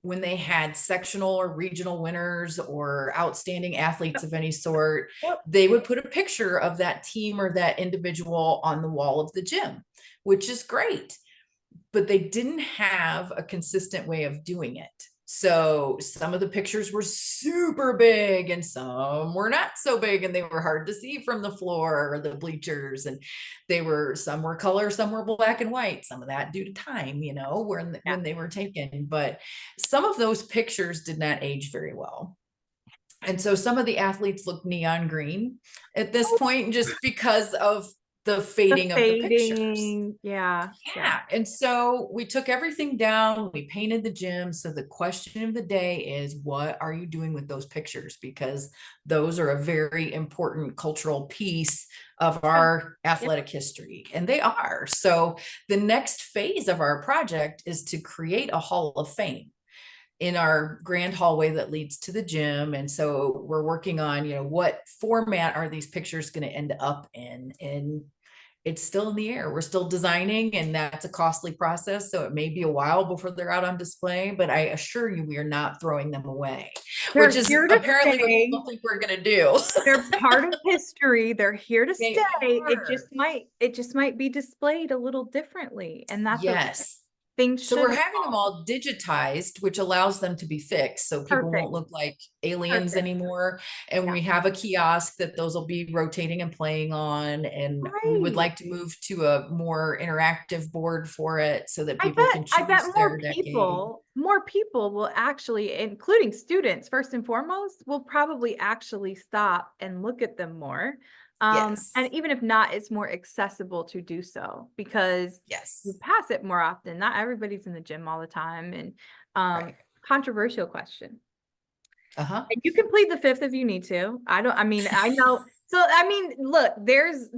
when they had sectional or regional winners or outstanding athletes of any sort, they would put a picture of that team or that individual on the wall of the gym, which is great. But they didn't have a consistent way of doing it. So some of the pictures were super big and some were not so big, and they were hard to see from the floor or the bleachers. And some were color, some were black and white, some of that due to time, when they were taken. But some of those pictures did not age very well. And so some of the athletes look neon green at this point, just because of the The fading of the pictures. fading, yeah. Yeah. And so we took everything down, we painted the gym. So the question of the day is, what are you doing with those pictures? Because those are a very important cultural piece of our Yep. athletic history, and they are. So the next phase of our project is to create a Hall of Fame in our grand hallway that leads to the gym. And so we're working on, what format are these pictures going to end up in? And it's still in the air. We're still designing, and that's a costly process. So it may be a while before they're out on display, but I assure you, we are not throwing them away, They're which is here to apparently what stay. people think we're going to do. They're part of history. They're here to They stay. It are. just might be displayed a little differently. And that's okay. Yes. Things So should we're having them evolve. all digitized, which allows them to be fixed. So people Perfect. won't look like aliens Perfect. anymore. And Yeah. we have a kiosk that those will be rotating and playing on. And we would Great. like to move to a more interactive board for it so that people can I bet choose their decade. more people will actually, including students, first and foremost, will probably actually stop and look at them more. Yes. And even if not, it's more accessible to do so because you Yes. pass it more often. Not everybody's in the gym all the time. And Right. controversial question. Uh-huh. And you can plead the fifth if you need to. I mean, I know. So, I mean, look, there's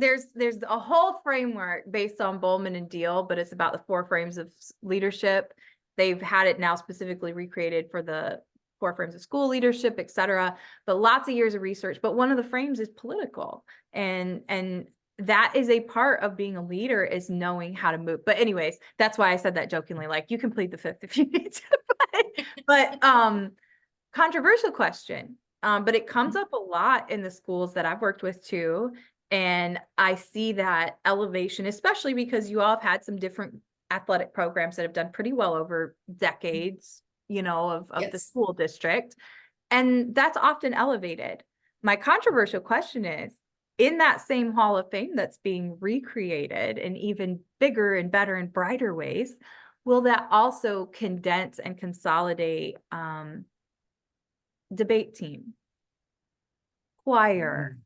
a whole framework based on Bowman and Deal, but it's about the 4 frames of leadership. They've had it now specifically recreated for the 4 frames of school leadership, et cetera, but lots of years of research. But one of the frames is political. And that is a part of being a leader, is knowing how to move. But anyways, that's why I said that jokingly, like you can plead the fifth if you need to. but controversial question, but it comes up a lot in the schools that I've worked with too. And I see that elevation, especially because you all have had some different athletic programs that have done pretty well over decades, of the Yes. school district. And that's often elevated. My controversial question is, in that same Hall of Fame that's being recreated in even bigger and better and brighter ways, will that also condense and consolidate debate team, choir,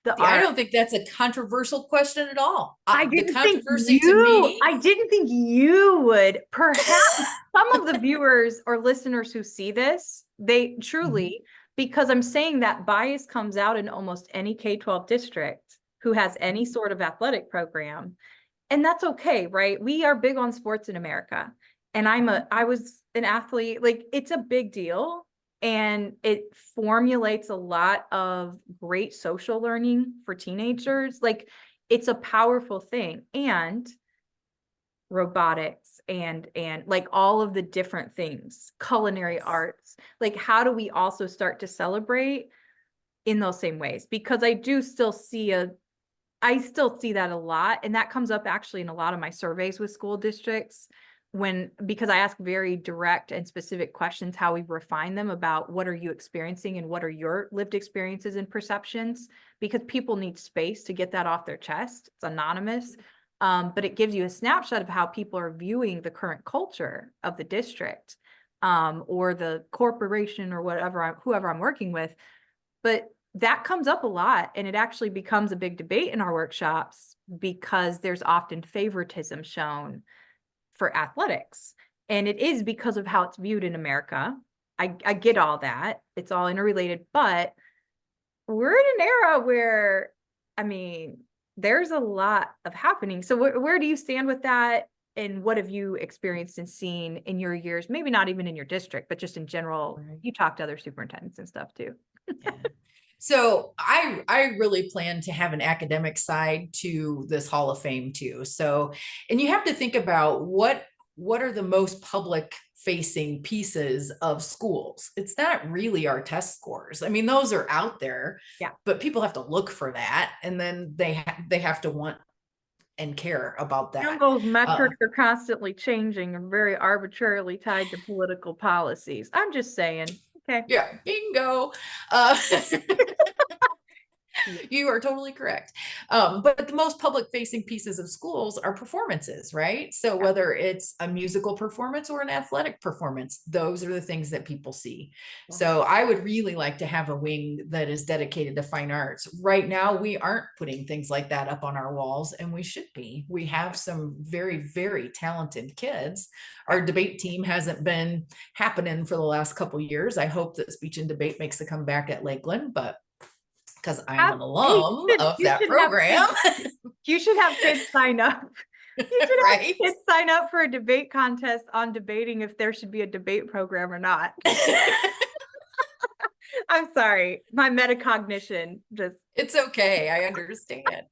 the See, I art? don't think that's a controversial question at all. I The didn't think controversy to me, you would. Perhaps some of the viewers or listeners who see this, they truly, because I'm saying that bias comes out in almost any K-12 district who has any sort of athletic program. And that's okay, right? We are big on sports in America. And I was an athlete, like it's a big deal. And it formulates a lot of great social learning for teenagers. Like it's a powerful thing. And robotics and like all of the different things, culinary arts, like how do we also start to celebrate in those same ways? Because I still see that a lot. And that comes up actually in a lot of my surveys with school districts because I ask very direct and specific questions, how we refine them about what are you experiencing and what are your lived experiences and perceptions, because people need space to get that off their chest. It's anonymous. But it gives you a snapshot of how people are viewing the current culture of the district, or the corporation or whoever I'm working with. But that comes up a lot, and it actually becomes a big debate in our workshops because there's often favoritism shown for athletics. And it is because of how it's viewed in America. I get all that. It's all interrelated, but we're in an era where, I mean, there's a lot of happening. So where do you stand with that? And what have you experienced and seen in your years? Maybe not even in your district, but just in general. Right. You talk to other superintendents and stuff too. Yeah. So I really plan to have an academic side to this Hall of Fame too. So, and you have to think about what are the most public facing pieces of schools. It's not really our test scores. I mean, those are out there, Yeah. but people have to look for that, and then they have to want and care about And that. those metrics are constantly changing and very arbitrarily tied to political policies. I'm just saying. Okay. Yeah, bingo. You are totally correct. But the most public facing pieces of schools are performances, right? So Yeah. whether it's a musical performance or an athletic performance, those are the things that people see. Yeah. So I would really like to have a wing that is dedicated to fine arts. Right now, we aren't putting things like that up on our walls, and we should be. We have some very, very talented kids. Our debate team hasn't been happening for the last couple of years. I hope that speech and debate makes a comeback at Lakeland, but because I'm an Hey, alum of you that should have program, kids, you should have kids sign up. You should have right? kids sign up for a debate contest on debating if there should be a debate program or not. I'm sorry, my metacognition just. It's okay. I understand.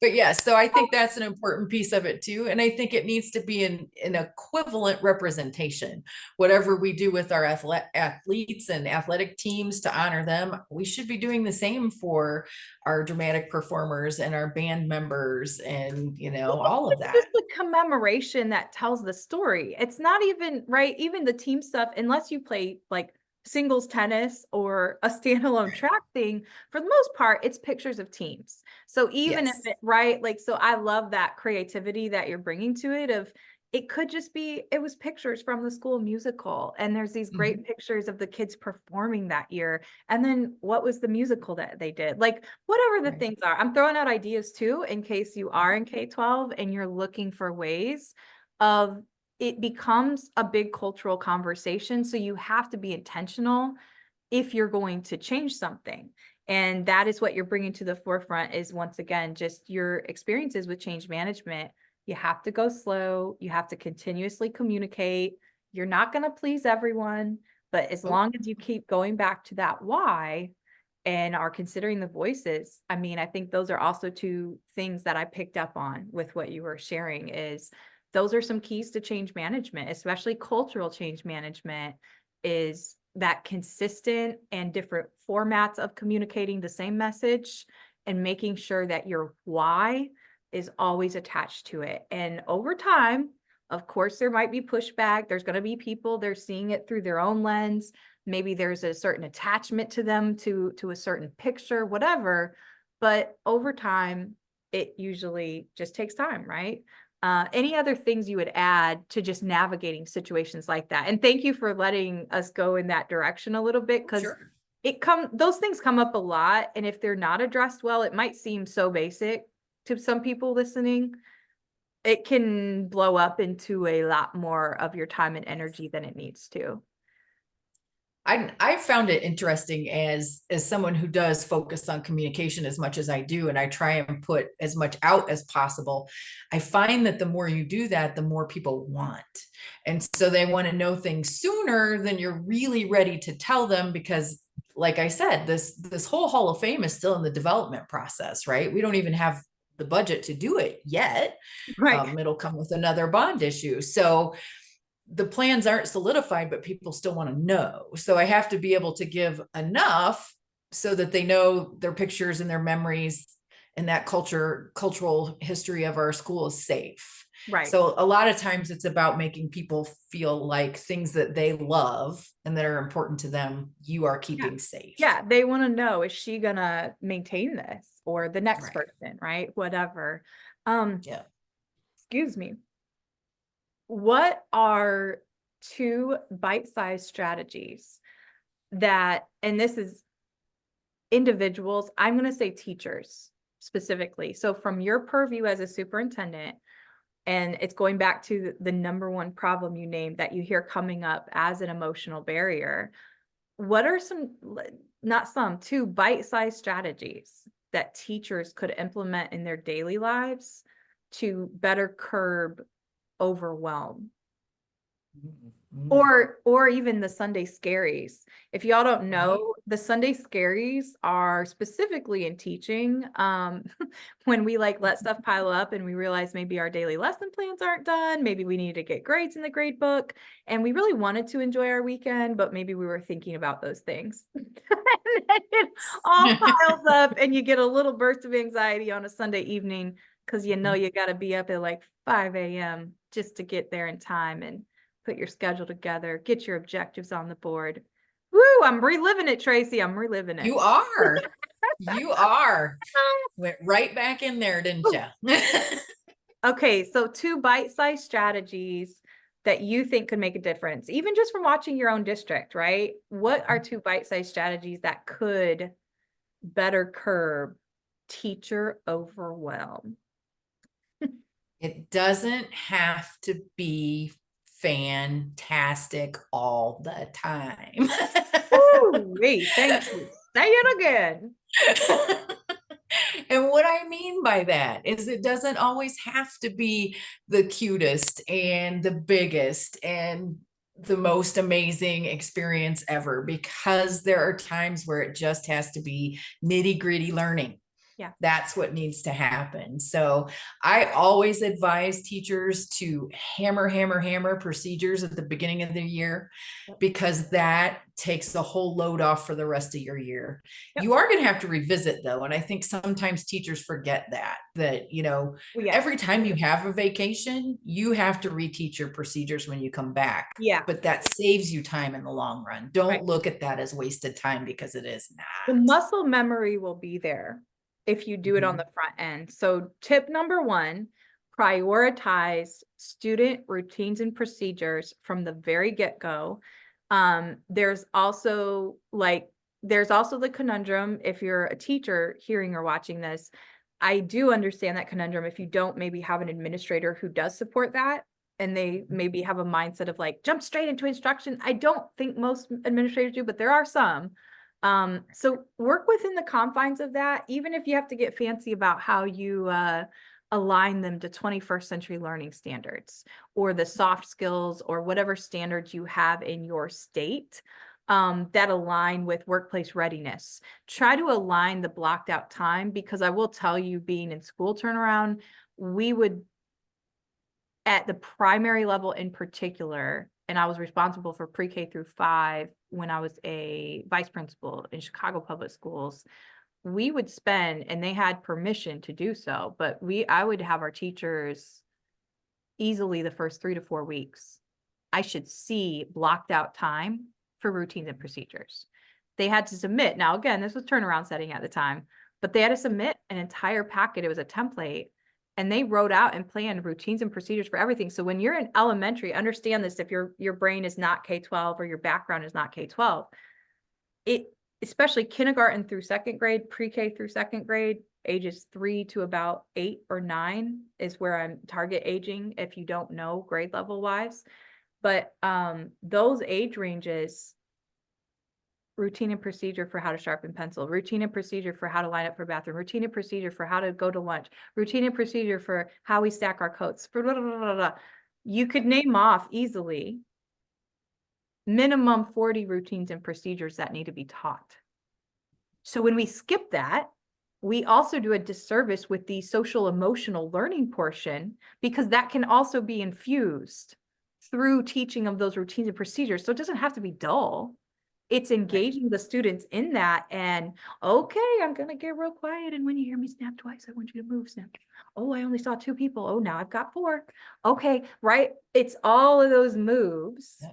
But yes, so I think that's an important piece of it too. And I think it needs to be an equivalent representation. Whatever we do with our athletes and athletic teams to honor them, we should be doing the same for our dramatic performers and our band members and, all of It's that. just a commemoration that tells the story. It's not even right, even the team stuff, unless you play like singles tennis or a standalone track thing, for the most part, it's pictures of teams. So even if Yes. it, right, like, so I love that creativity that you're bringing to it of, it could just be, it was pictures from the school musical. And there's these great pictures of the kids performing that year. And then what was the musical that they did? Like whatever the Right. things are. I'm throwing out ideas too, in case you are in K-12 and you're looking for ways of, it becomes a big cultural conversation. So you have to be intentional if you're going to change something. And that is what you're bringing to the forefront is, once again, just your experiences with change management. You have to go slow. You have to continuously communicate. You're not going to please everyone, but as long as you keep going back to that why and are considering the voices, I mean, I think those are also two things that I picked up on with what you were sharing is those are some keys to change management, especially cultural change management, is that consistent and different formats of communicating the same message and making sure that your why is always attached to it. And over time, of course, there might be pushback. There's going to be people, they're seeing it through their own lens. Maybe there's a certain attachment to them, to a certain picture, whatever. But over time, it usually just takes time, right? Any other things you would add to just navigating situations like that? And thank you for letting us go in that direction a little bit, because Sure. those things come up a lot. And if they're not addressed well, it might seem so basic to some people listening. It can blow up into a lot more of your time and energy than it needs to. I found it interesting as someone who does focus on communication as much as I do, and I try and put as much out as possible. I find that the more you do that, the more people want. And so they want to know things sooner than you're really ready to tell them, because like I said, this whole Hall of Fame is still in the development process, right? We don't even have the budget to do it yet. Right. It'll come with another bond issue. So the plans aren't solidified, but people still want to know. So I have to be able to give enough so that they know their pictures and their memories and that cultural history of our school is safe. Right. So a lot of times it's about making people feel like things that they love and that are important to them, you are keeping safe. Yeah, they want to know, is she gonna maintain this, or the next Right. person, right? Whatever. Yeah. Excuse me. What are two bite-sized strategies that, and this is individuals, I'm going to say teachers specifically. So from your purview as a superintendent, and it's going back to the number one problem you named that you hear coming up as an emotional barrier. What are two bite-sized strategies that teachers could implement in their daily lives to better curb overwhelm? Or even the Sunday scaries. If y'all don't know, the Sunday scaries are specifically in teaching. When we let stuff pile up and we realize maybe our daily lesson plans aren't done, maybe we need to get grades in the grade book, and we really wanted to enjoy our weekend, but maybe we were thinking about those things. And then it all piles up and you get a little burst of anxiety on a Sunday evening because you got to be up at 5 a.m. just to get there in time and put your schedule together, get your objectives on the board. Woo, I'm reliving it, Tracy. I'm reliving it. You are. You are. Went right back in there, didn't you? Okay, so 2 bite-sized strategies that you think could make a difference, even just from watching your own district, right? What are 2 bite-sized strategies that could better curb teacher overwhelm? It doesn't have to be fantastic all the time. Ooh, wait, thank you. Say it again. And what I mean by that is it doesn't always have to be the cutest and the biggest and the most amazing experience ever, because there are times where it just has to be nitty-gritty learning. Yeah. That's what needs to happen. So I always advise teachers to hammer procedures at the beginning of the year, because that takes the whole load off for the rest of your year. Yep. You are going to have to revisit though. And I think sometimes teachers forget that, you know, Yeah. every time you have a vacation, you have to reteach your procedures when you come back. Yeah. But that saves you time in the long run. Don't Right. look at that as wasted time, because it is The not. muscle memory will be there if you do it on Mhm. the front end. So tip number 1, prioritize student routines and procedures from the very get-go. There's also the conundrum, if you're a teacher hearing or watching this, I do understand that conundrum if you don't maybe have an administrator who does support that, and they maybe have a mindset of like, jump straight into instruction. I don't think most administrators do, but there are some. So work within the confines of that, even if you have to get fancy about how you align them to 21st century learning standards or the soft skills or whatever standards you have in your state that align with workplace readiness. Try to align the blocked out time, because I will tell you, being in school turnaround, we would, at the primary level in particular, and I was responsible for pre-K through 5 when I was a vice principal in Chicago Public Schools, we would spend, and they had permission to do so, but I would have our teachers easily the first 3 to 4 weeks. I should see blocked out time for routines and procedures. They had to submit. Now, again, this was turnaround setting at the time, but they had to submit an entire packet. It was a template, and they wrote out and planned routines and procedures for everything. So when you're in elementary, understand this, if your brain is not K-12 or your background is not K-12, especially kindergarten through 2nd grade, pre-K through 2nd grade, ages 3 to about 8 or 9 is where I'm target aging, if you don't know grade level wise. But those age ranges, routine and procedure for how to sharpen pencil, routine and procedure for how to line up for bathroom, routine and procedure for how to go to lunch, routine and procedure for how we stack our coats, for blah, blah, blah, blah. You could name off easily minimum 40 routines and procedures that need to be taught. So when we skip that, we also do a disservice with the social emotional learning portion, because that can also be infused through teaching of those routines and procedures. So it doesn't have to be dull. It's engaging the students in that, and okay, I'm gonna get real quiet, and when you hear me snap twice, I want you to move, snap. Oh, I only saw 2 people. Oh, now I've got 4. Okay, right? It's all of those moves. Yeah.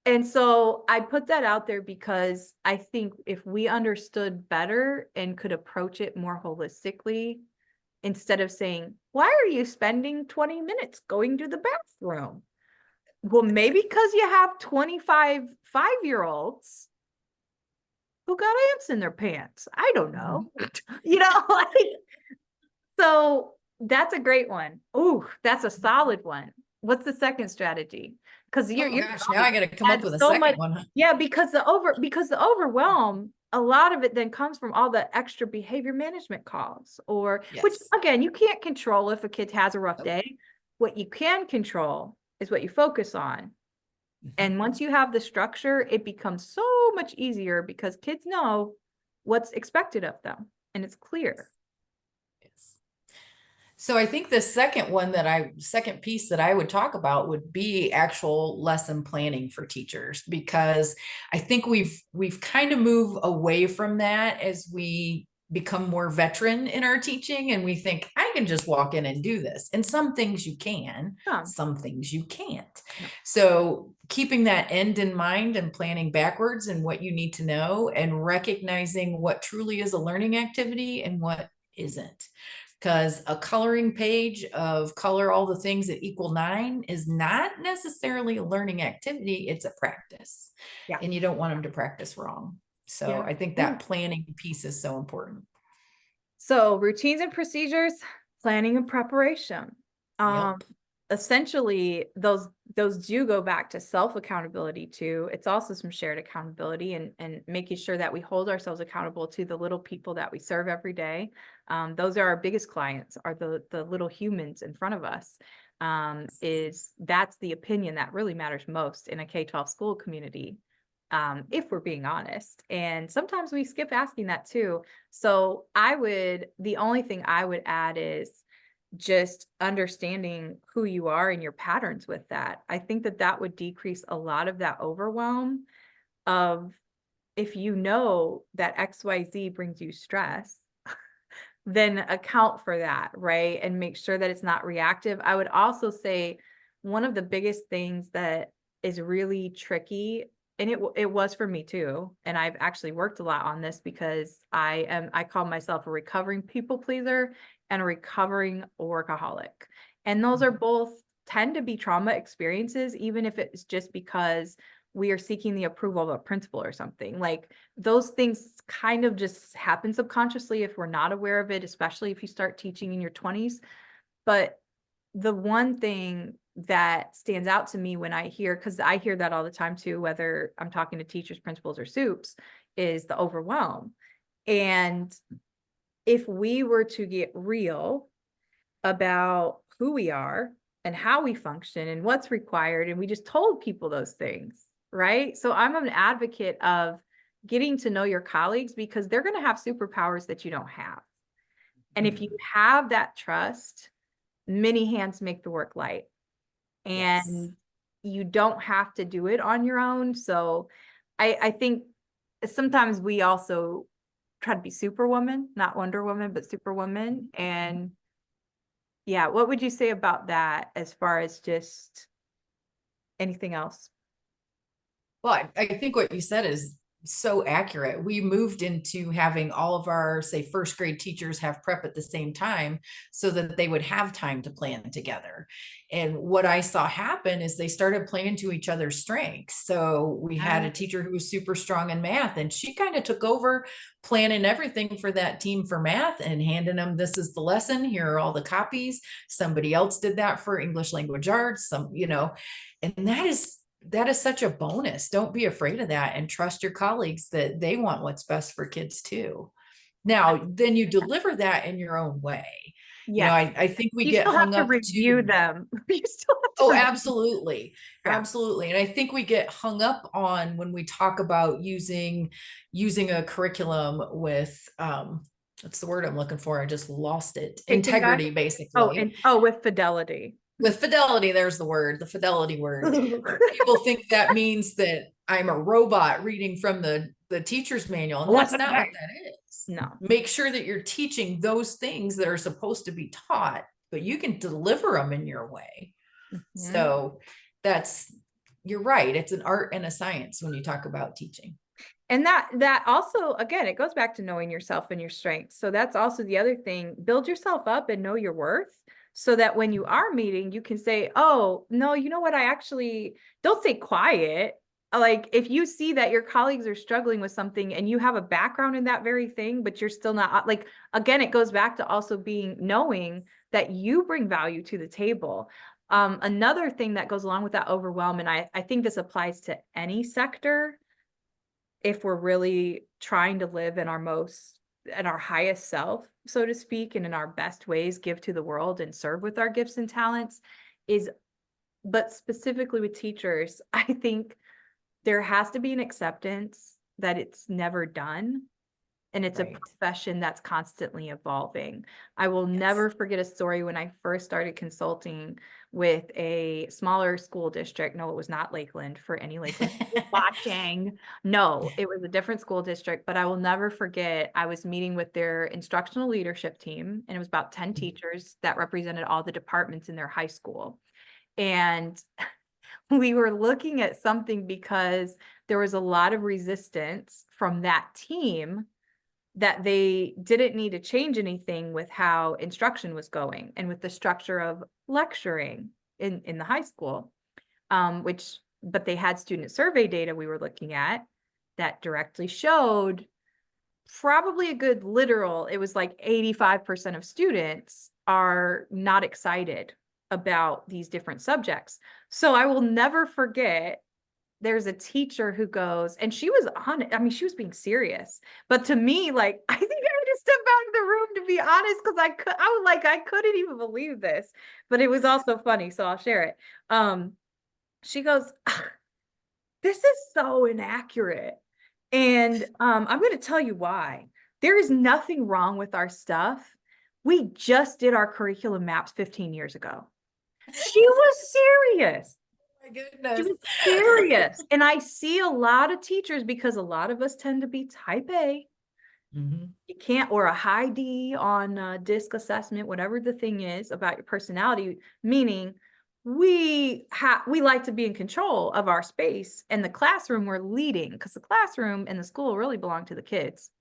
And so I put that out there because I think if we understood better and could approach it more holistically, instead of saying, why are you spending 20 minutes going to the bathroom? Well, maybe because you have 25 5-year-olds who got ants in their pants. I don't know. Like, so that's a great one. Ooh, that's a solid one. What's the second strategy? Because you're gosh, now I got to come up with a so second much, one. yeah, because the overwhelm, a lot of it then comes from all the extra behavior management calls, or which Yes. again, you can't control if a kid has a rough day. What you can control is what you focus on. And once you have the structure, it becomes so much easier because kids know what's expected of them and it's clear. Yes. So I think the second piece that I would talk about would be actual lesson planning for teachers, because I think we've kind of moved away from that as we become more veteran in our teaching and we think I can just walk in and do this. And some things you can, some things you can't. No. So keeping that end in mind and planning backwards and what you need to know and recognizing what truly is a learning activity and what isn't. Because a coloring page of color all the things that equal 9 is not necessarily a learning activity, it's a practice. Yeah. And you don't want them to practice wrong. So I think that planning piece is so important. So routines and procedures, planning and preparation. Essentially, those do go back to self-accountability too. It's also some shared accountability and making sure that we hold ourselves accountable to the little people that we serve every day. Those are our biggest clients, are the little humans in front of us. That's the opinion that really matters most in a K-12 school community. If we're being honest. And sometimes we skip asking that too. So the only thing I would add is just understanding who you are and your patterns with that. I think that would decrease a lot of that overwhelm of, if you know that XYZ brings you stress, then account for that, right? And make sure that it's not reactive. I would also say one of the biggest things that is really tricky, and it was for me too, and I've actually worked a lot on this because I call myself a recovering people pleaser and a recovering workaholic. And those are both tend to be trauma experiences, even if it's just because we are seeking the approval of a principal or something. Like, those things kind of just happen subconsciously if we're not aware of it, especially if you start teaching in your 20s. But the one thing that stands out to me when I hear, because I hear that all the time too, whether I'm talking to teachers, principals, or soups, is the overwhelm. And if we were to get real about who we are and how we function and what's required, and we just told people those things, right? So I'm an advocate of getting to know your colleagues, because they're going to have superpowers that you don't have. And if you have that trust, many hands make the work light. And you don't have to do it on your own. So I think sometimes we also try to be Superwoman, not Wonder Woman, but Superwoman. And yeah, what would you say about that as far as just anything else? Well, I think what you said is so accurate. We moved into having all of our, say, first grade teachers have prep at the same time so that they would have time to plan together. And what I saw happen is they started playing to each other's strengths. So we had a teacher who was super strong in math, and she kind of took over planning everything for that team for math and handing them, this is the lesson, here are all the copies. Somebody else did that for English language arts, and that is such a bonus. Don't be afraid of that, and trust your colleagues that they want what's best for kids too. Now, then you deliver that in your own way. Yeah. I think we You get still have hung to up review them. You still have to Oh, review. absolutely. Yeah. Absolutely. And I think we get hung up on when we talk about using a curriculum with what's the word I'm looking for? I just lost it. Integrity, basically. With fidelity. With fidelity, there's the word, the fidelity word. People think that means that I'm a robot reading from the teacher's manual, and that's not what that is. No. Make sure that you're teaching those things that are supposed to be taught, but you can deliver them in your way. So you're right. It's an art and a science when you talk about teaching. And that also, again, it goes back to knowing yourself and your strengths. So that's also the other thing. Build yourself up and know your worth, so that when you are meeting, you can say, oh, no, you know what? Don't stay quiet. Like, if you see that your colleagues are struggling with something and you have a background in that very thing, but you're still not, like, again, it goes back to also knowing that you bring value to the table. Another thing that goes along with that overwhelm, and I think this applies to any sector, if we're really trying to live in our highest self, so to speak, and in our best ways, give to the world and serve with our gifts and talents, but specifically with teachers, I think there has to be an acceptance that it's never done. And it's a profession that's constantly evolving. I will never forget a story when I first started consulting. with a smaller school district. No, it was not Lakeland, for any Lakeland schools watching. No, it was a different school district, but I will never forget, I was meeting with their instructional leadership team, and it was about 10 teachers that represented all the departments in their high school. And we were looking at something because there was a lot of resistance from that team that they didn't need to change anything with how instruction was going and with the structure of lecturing in the high school, but they had student survey data we were looking at that directly showed probably a good literal, it was like 85% of students are not excited about these different subjects. So I will never forget, there's a teacher who goes, and she was on it. I mean, she was being serious, but to me, like, I think I had to step out of the room, to be honest, because I was like, I couldn't even believe this, but it was also funny. So I'll share it. She goes, this is so inaccurate. And I'm going to tell you why. There is nothing wrong with our stuff. We just did our curriculum maps 15 years ago. She was serious. My goodness. She was serious. And I see a lot of teachers, because a lot of us tend to be type A. You can't, or a high D on DISC assessment, whatever the thing is about your personality, meaning we like to be in control of our space, and the classroom we're leading, because the classroom and the school really belong to the kids.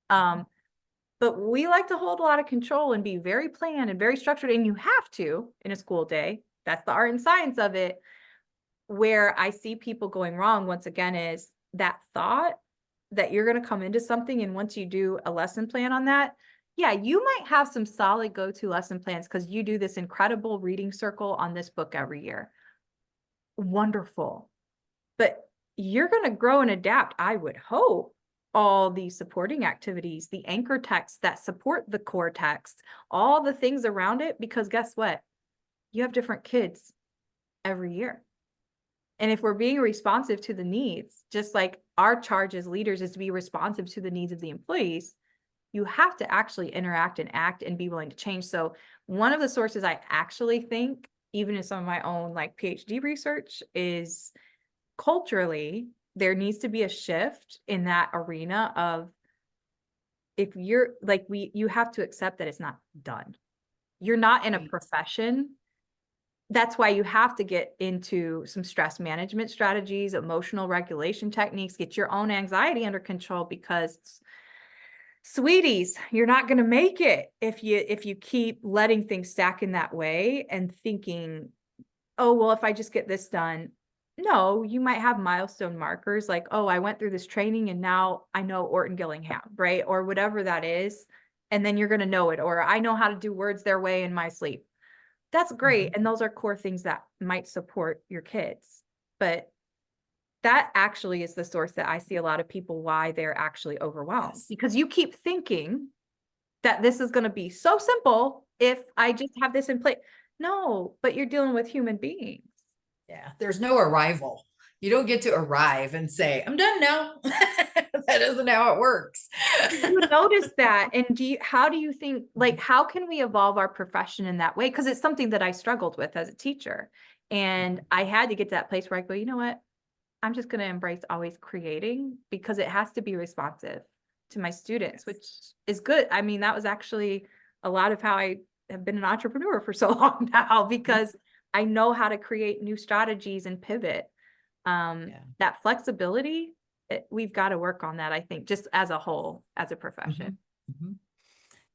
But we like to hold a lot of control and be very planned and very structured, and you have to in a school day. That's the art and science of it. Where I see people going wrong, once again, is that thought that you're going to come into something, and once you do a lesson plan on that, yeah, you might have some solid go-to lesson plans because you do this incredible reading circle on this book every year. Wonderful. But you're going to grow and adapt, I would hope, all these supporting activities, the anchor texts that support the core text, all the things around it, because guess what? You have different kids every year. And if we're being responsive to the needs, just like our charge as leaders is to be responsive to the needs of the employees, you have to actually interact and act and be willing to change. So one of the sources I actually think, even in some of my own like PhD research, is culturally, there needs to be a shift in that arena of, if you're like, you have to accept that it's not done. You're not in a profession. That's why you have to get into some stress management strategies, emotional regulation techniques, get your own anxiety under control, because sweeties, you're not going to make it if you keep letting things stack in that way and thinking, oh, well, if I just get this done. No, you might have milestone markers like, oh, I went through this training and now I know Orton Gillingham, right? Or whatever that is. And then you're going to know it. Or I know how to do words their way in my sleep. That's great. And those are core things that might support your kids. But that actually is the source that I see a lot of people why they're actually overwhelmed. Yes. Because you keep thinking that this is going to be so simple if I just have this in place. No, but you're dealing with human beings. Yeah, there's no arrival. You don't get to arrive and say, I'm done now. That isn't how it works. You notice that. And how do you think, like, how can we evolve our profession in that way? Because it's something that I struggled with as a teacher. And I had to get to that place where I go, you know what? I'm just going to embrace always creating, because it has to be responsive to my students, which is good. I mean, that was actually a lot of how I have been an entrepreneur for so long now, because I know how to create new strategies and pivot. That flexibility, we've got to work on that, I think, just as a whole, as a profession.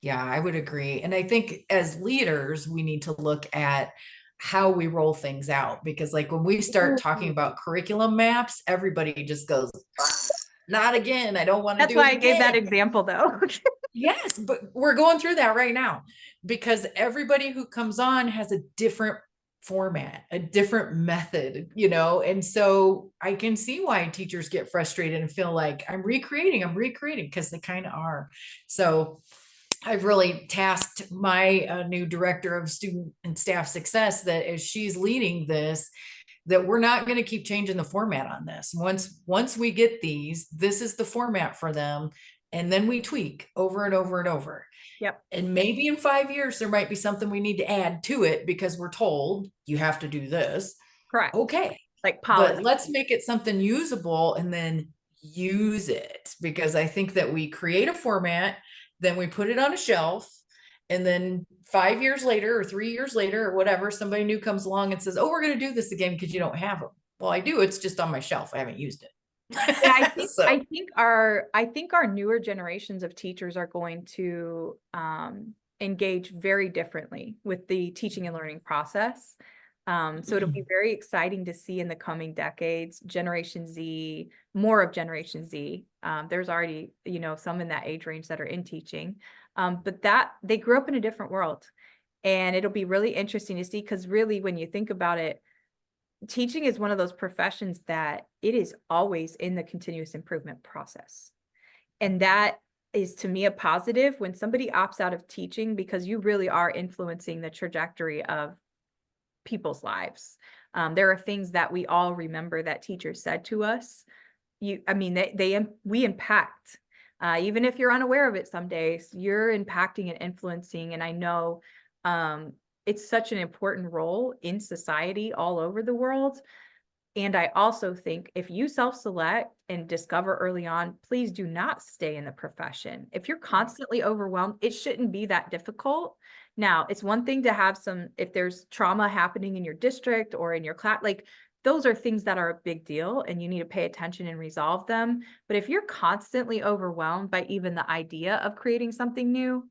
Yeah, I would agree. And I think as leaders, we need to look at how we roll things out, because like when we start talking about curriculum maps, everybody just goes, not again. I don't want to do it. That's why I gave that example though. Yes, but we're going through that right now, because everybody who comes on has a different format, a different method, and so I can see why teachers get frustrated and feel like I'm recreating, because they kind of are. So I've really tasked my new director of student and staff success that as she's leading this, that we're not going to keep changing the format on this. Once we get these, this is the format for them. and then we tweak over and over and over. Yep. And maybe in 5 years, there might be something we need to add to it because we're told you have to do this. Correct. Okay. Like But policy. let's make it something usable and then use it, because I think that we create a format, then we put it on a shelf, and then 5 years later or 3 years later or whatever, somebody new comes along and says, oh, we're going to do this again because you don't have them. Well, I do. It's just on my shelf. I haven't used it. Yeah, So, I think our newer generations of teachers are going to engage very differently with the teaching and learning process. So it'll be very exciting to see in the coming decades, Generation Z, more of Generation Z. There's already, you know, some in that age range that are in teaching, but that they grew up in a different world, and it'll be really interesting to see, because really, when you think about it, teaching is one of those professions that it is always in the continuous improvement process. And that is, to me, a positive when somebody opts out of teaching, because you really are influencing the trajectory of people's lives. There are things that we all remember that teachers said to us. We impact, even if you're unaware of it some days, you're impacting and influencing. And I know, it's such an important role in society all over the world. And I also think if you self-select and discover early on, please do not stay in the profession. If you're constantly overwhelmed, it shouldn't be that difficult. Now, it's one thing to have if there's trauma happening in your district or in your class, like those are things that are a big deal and you need to pay attention and resolve them. But if you're constantly overwhelmed by even the idea of creating something new,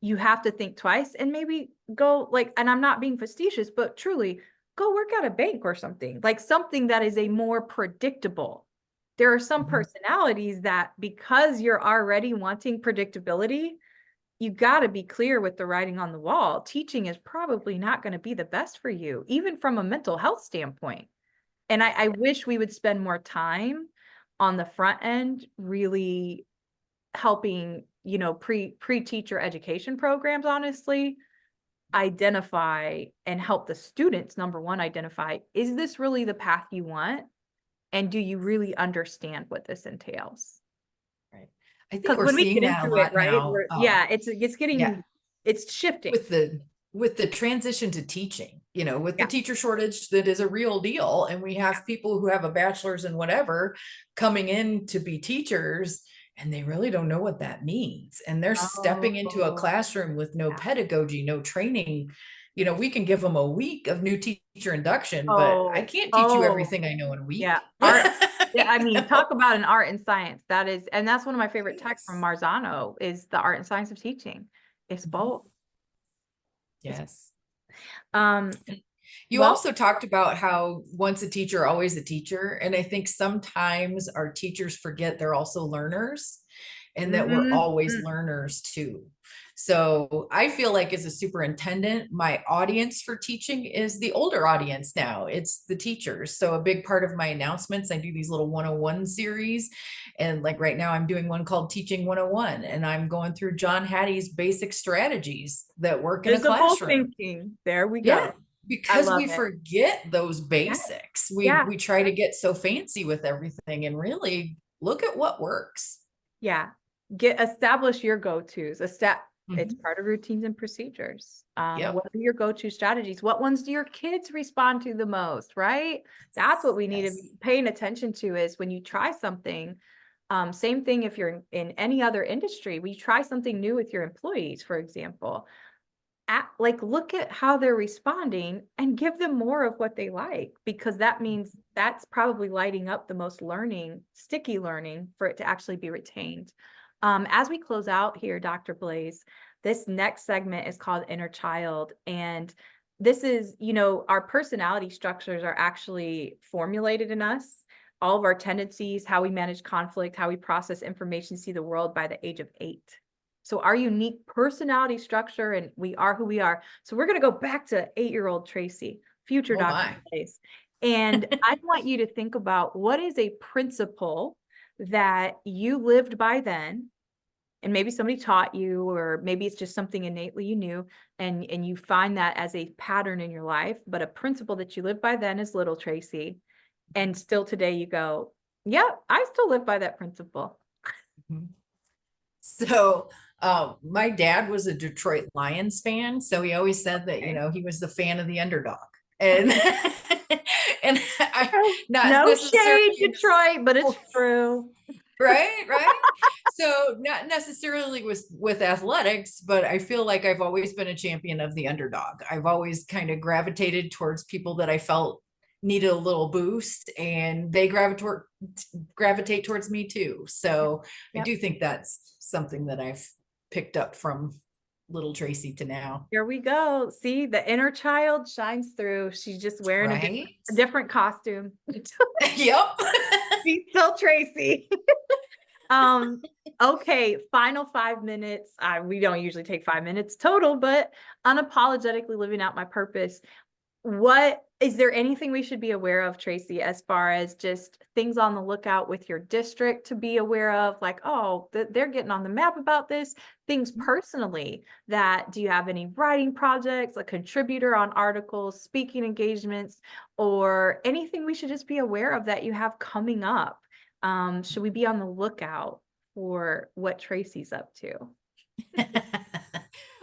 you have to think twice and maybe go and I'm not being facetious, but truly go work at a bank or something, like something that is a more predictable. There are some personalities that, because you're already wanting predictability, you got to be clear with the writing on the wall. Teaching is probably not going to be the best for you, even from a mental health standpoint. And I wish we would spend more time on the front end, really helping, you know, pre-teacher education programs, honestly, identify and help the students, number one, identify, is this really the path you want? And do you really understand what this entails? right. I think Because we're when we seeing get that a into it, lot right, now. Yeah, it's shifting. with the transition to teaching, you know, with the Yeah. teacher shortage that is a real deal, and we have people who have a bachelor's in whatever coming in to be teachers, and they really don't know what that means, and they're stepping into a Oh, classroom with no yeah. pedagogy, no training. You know, we can give them a week of new teacher induction, but I Oh, can't teach you oh, everything I know in a week. yeah. Art. Yeah, I mean, talk about an art and science. And that's one of my favorite texts from Yes. Marzano, is the art and science of teaching. It's both. It's, Yes. um, You well, also talked about how once a teacher, always a teacher. And I think sometimes our teachers forget they're also learners, and that we're always mhm. learners too. So I feel like as a superintendent, my audience for teaching is the older audience now. It's the teachers. So a big part of my announcements, I do these little 101 series. And like right now, I'm doing one called Teaching 101, and I'm going through John Hattie's basic strategies that work in a Visible classroom. thinking. There we Yeah, go. I because love we it. forget those Yeah. basics. Yeah. We try to get so fancy with everything, and really look at what works. Yeah. Establish your go-tos. It's Mhm. part of routines and procedures. Yep. What are your go-to strategies? What ones do your kids respond to the most, right? That's what we need to be Yes. paying attention to, is when you try something. Same thing if you're in any other industry, we try something new with your employees, for example. Look at how they're responding and give them more of what they like, because that means that's probably lighting up the most sticky learning, for it to actually be retained. As we close out here, Dr. Blaize, this next segment is called Inner Child. And this is, you know, our personality structures are actually formulated in us. All of our tendencies, how we manage conflict, how we process information, see the world, by the age of 8. So our unique personality structure, and we are who we are. So we're going to go back to 8-year-old Traci, future Oh Dr. my. Blaize. And I want you to think about, what is a principle that you lived by then, and maybe somebody taught you, or maybe it's just something innately you knew, and you find that as a pattern in your life, but a principle that you lived by then as little Traci, and still today you go, yeah, I still live by that principle. Mhm. So my dad was a Detroit Lions fan, so he always said that, Okay. he was the fan of the underdog. And and I not No necessarily shade, in the Detroit, but it's sport, true. right, right. So not necessarily with athletics, but I feel like I've always been a champion of the underdog. I've always kind of gravitated towards people that I felt needed a little boost, and they gravitate towards me too. So I Yep. do think that's something that I've picked up from little Tracy to now. Here we go. See, the inner child shines through. She's just wearing a Right? different costume. Yep. She's still Tracy. Okay, final 5 minutes. We don't usually take 5 minutes total, but unapologetically living out my purpose. What is there anything we should be aware of, Tracy, as far as just things on the lookout with your district to be aware of, like, oh, they're getting on the map about this, things personally that, do you have any writing projects, a contributor on articles, speaking engagements, or anything we should just be aware of that you have coming up? Should we be on the lookout for what Tracy's up to?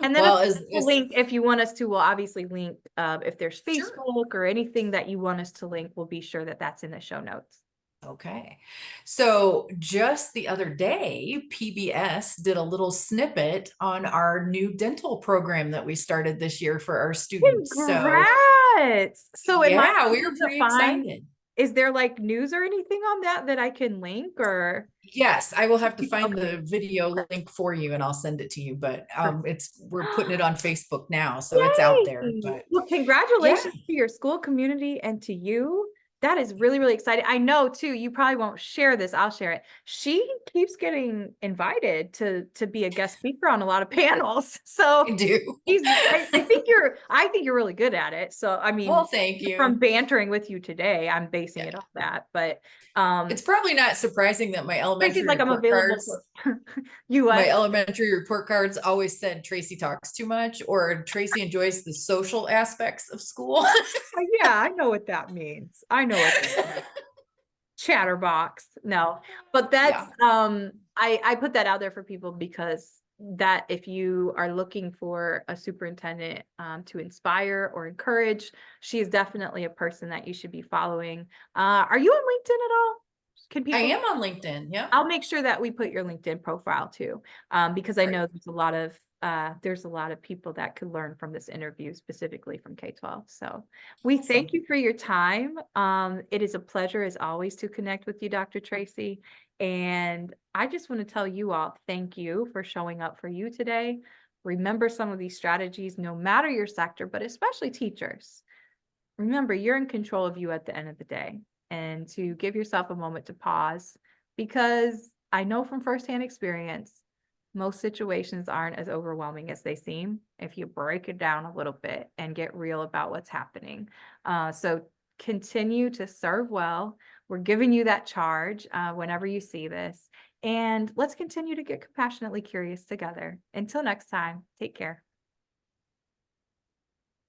And then Well, we'll link, if you want us to, we'll obviously link, if there's sure. Facebook or anything that you want us to link, we'll be sure that that's in the show notes. Okay. So just the other day, PBS did a little snippet on our new dental program that we started this year for our students. So Congrats. So am I yeah, we able were to pretty find, excited. is there like news or anything on that I can link, or? Yes, I will have to find Okay. the video link for you and I'll send it to you. But we're putting it on Facebook now, so it's out there. Yay! But Well, yeah, congratulations to your school community and to you. That is really, really exciting. I know too, you probably won't share this. I'll share it. She keeps getting invited to be a guest speaker on a lot of panels. I So do. I think you're really good at it. So I Well, mean, thank from you. bantering with you today, I'm basing it Yeah. off that. But It's probably not surprising that Tracy's like, I'm available for you my what? elementary report cards always said Tracy talks too much or Tracy enjoys the social aspects of school. Yeah, I know what that means. I know what that means. Chatterbox. No, but that's Yeah. I put that out there for people because that if you are looking for a superintendent to inspire or encourage, she is definitely a person that you should be following. Are you on LinkedIn at all? Can I people? am on LinkedIn. Yeah. I'll make sure that we put your LinkedIn profile too, because I know there's a lot of people that could learn from this interview, specifically from K12. So we thank Awesome. you for your time. It is a pleasure as always to connect with you, Dr. Tracy. And I just want to tell you all, thank you for showing up for you today. Remember some of these strategies, no matter your sector, but especially teachers. Remember, you're in control of you at the end of the day, and to give yourself a moment to pause, because I know from firsthand experience, most situations aren't as overwhelming as they seem if you break it down a little bit and get real about what's happening. So continue to serve well. We're giving you that charge whenever you see this. And let's continue to get compassionately curious together. Until next time, take care.